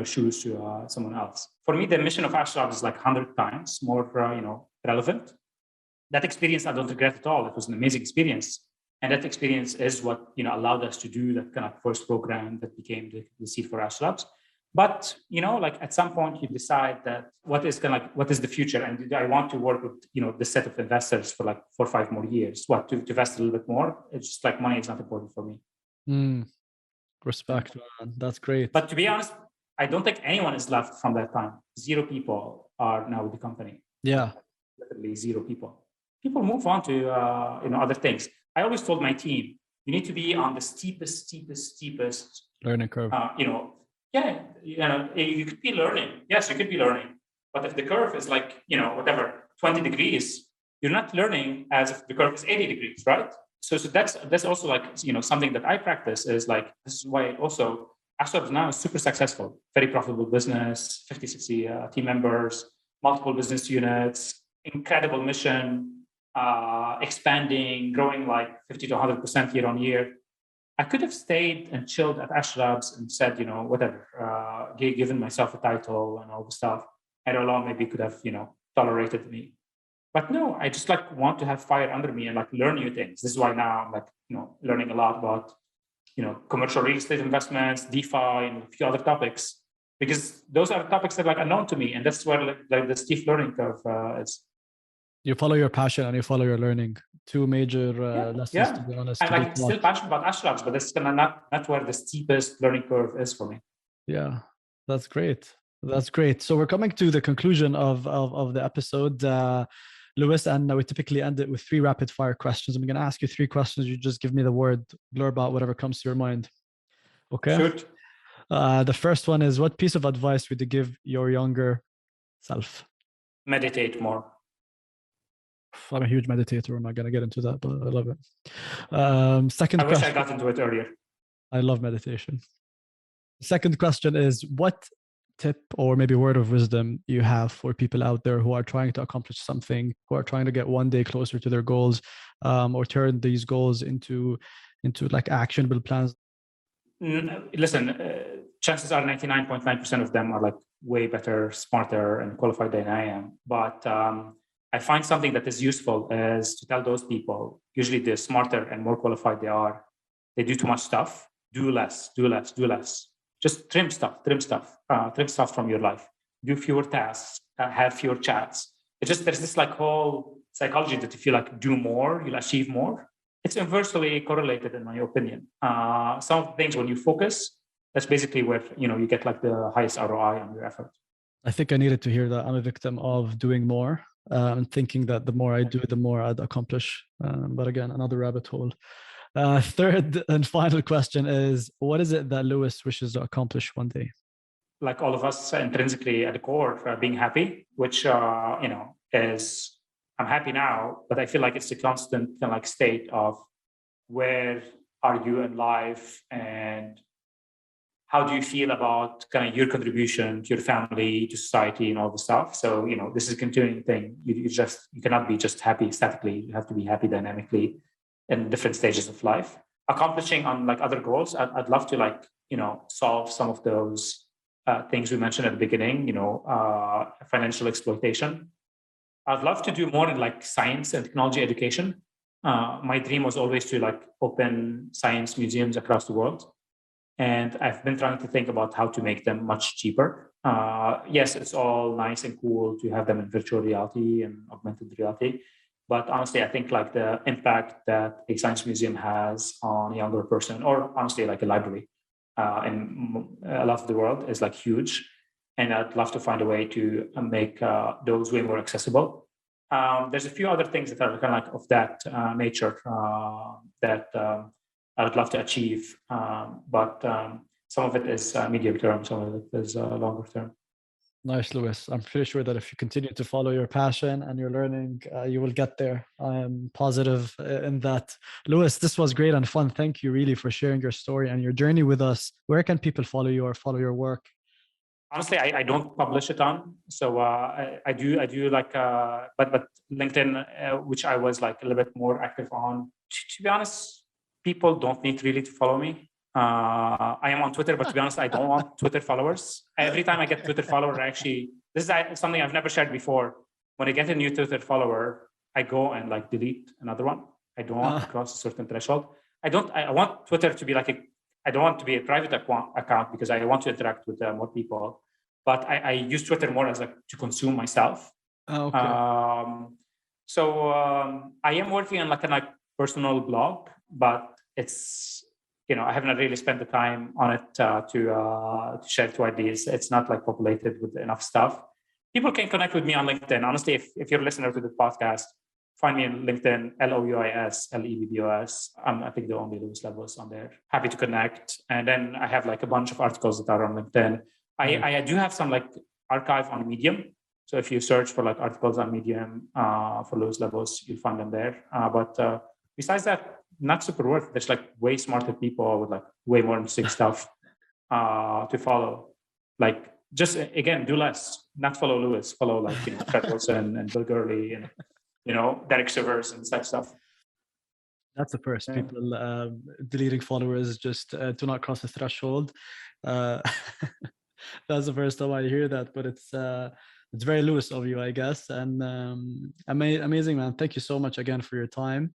shoes to someone else. For me, the mission of Astro-labs is 100 times more relevant. That experience I don't regret at all. It was an amazing experience. And that experience is what allowed us to do that kind of first program that became the seed for Astro-labs. But, like at some point you decide that what is the future? And I want to work with, this set of investors for like 4 or 5 more years. To invest a little bit more? It's just like money is not important for me. Respect, man. That's great. But to be honest, I don't think anyone is left from that time. 0 people are now with the company. Yeah. Literally 0 people. People move on to, other things. I always told my team, you need to be on the steepest learning curve. You could be learning. Yes, you could be learning. But if the curve is like, 20 degrees, you're not learning as if the curve is 80 degrees, right? So that's also like, something that I practice is like, this is why also Astro-labs now is super successful, very profitable business, 50, 60 team members, multiple business units, incredible mission, expanding, growing like 50 to 100% year on year. I could have stayed and chilled at Astrolabs and said, whatever, given myself a title and all the stuff. I don't know, maybe could have, tolerated me. But no, I just like want to have fire under me and like learn new things. This is why now I'm like, learning a lot about, commercial real estate investments, DeFi, and a few other topics, because those are topics that are like unknown to me. And that's where like the steep learning curve is. You follow your passion and you follow your learning. 2 major lessons, to be honest. I'm like still passionate about Astro-labs, but that's not where the steepest learning curve is for me. Yeah, that's great. That's great. So we're coming to the conclusion of the episode, Lewis, and we typically end it with 3 rapid fire questions. I'm going to ask you 3 questions. You just give me the word, blurb out whatever comes to your mind. Okay. Shoot. The first one is, what piece of advice would you give your younger self? Meditate more. I'm a huge meditator. I'm not going to get into that, but I love it. Second question. I wish I got into it earlier. I love meditation. Second question is, what tip or maybe word of wisdom you have for people out there who are trying to accomplish something, who are trying to get one day closer to their goals, or turn these goals into like actionable plans? Listen, chances are 99.9% of them are like way better, smarter, and qualified than I am. But I find something that is useful is to tell those people, usually the smarter and more qualified they do too much stuff. Do less. Just trim stuff from your life. Do fewer tasks, have fewer chats. There's this like whole psychology that if you like do more, you'll achieve more. It's inversely correlated, in my opinion. Some of the things when you focus, that's basically where you get like the highest ROI on your effort. I think I needed to hear that. I'm a victim of doing more and thinking that the more I do, the more I'd accomplish. But again, another rabbit hole. Third and final question is, what is it that Lewis wishes to accomplish one day? Like all of us, intrinsically at the core, being happy, which is, I'm happy now, but I feel like it's a constant kind of like state of where are you in life and how do you feel about kind of your contribution to your family, to society, and all the stuff. So this is a continuing thing. You cannot be just happy statically. You have to be happy dynamically in different stages of life. Accomplishing on like other goals, I'd love to like solve some of those things we mentioned at the beginning. Financial exploitation. I'd love to do more in like science and technology education. My dream was always to like open science museums across the world. And I've been trying to think about how to make them much cheaper. Yes, it's all nice and cool to have them in virtual reality and augmented reality. But honestly, I think like the impact that a science museum has on a younger person, or honestly like a library in a lot of the world, is like huge. And I'd love to find a way to make those way more accessible. There's a few other things that are kind of like of that nature that I would love to achieve. But some of it is medium term, some of it is longer term. Nice, Lewis. I'm pretty sure that if you continue to follow your passion and your learning, you will get there. I am positive in that. Lewis, this was great and fun. Thank you really for sharing your story and your journey with us. Where can people follow you or follow your work? Honestly, I don't publish a ton. So I do like, but LinkedIn, which I was like a little bit more active on. To be honest, people don't need really to follow me. I am on Twitter, but to be honest, I don't want Twitter followers. Every time I get Twitter follower, this is something I've never shared before. When I get a new Twitter follower, I go and like delete another one. I don't want to cross a certain threshold. I want Twitter to be like I don't want to be a private account because I want to interact with more people. But I use Twitter more as to consume myself. Oh, okay. I am working on like a personal blog, but it's, I haven't really spent the time on it to share 2 ideas. It's not like populated with enough stuff. People can connect with me on LinkedIn. Honestly, if you're a listener to the podcast, find me on LinkedIn, Louis Lebbos. I'm, I think, the only Louis Lebbos on there. Happy to connect. And then I have like a bunch of articles that are on LinkedIn. I do have some like archive on Medium. So if you search for like articles on Medium for Louis Lebbos, you'll find them there. But besides that, not super worth it. There's like way smarter people with like way more interesting stuff to follow. Like, just again, do less. Not follow Louis. Follow like Fred Wilson and Bill Gurley and Derek Sivers and such stuff. That's the first. People deleting followers just to not cross the threshold. That's the first time I hear that, but it's very Louis of you, I guess. And amazing, man. Thank you so much again for your time.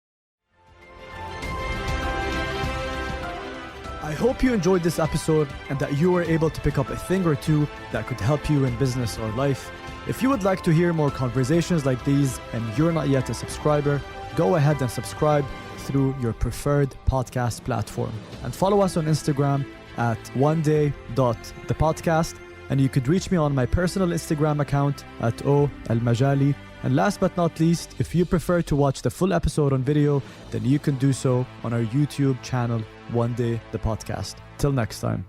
I hope you enjoyed this episode and that you were able to pick up a thing or two that could help you in business or life. If you would like to hear more conversations like these and you're not yet a subscriber, go ahead and subscribe through your preferred podcast platform. And follow us on Instagram at oneday.thepodcast. And you could reach me on my personal Instagram account at @o_almajali. And last but not least, if you prefer to watch the full episode on video, then you can do so on our YouTube channel, One Day the Podcast. Till next time.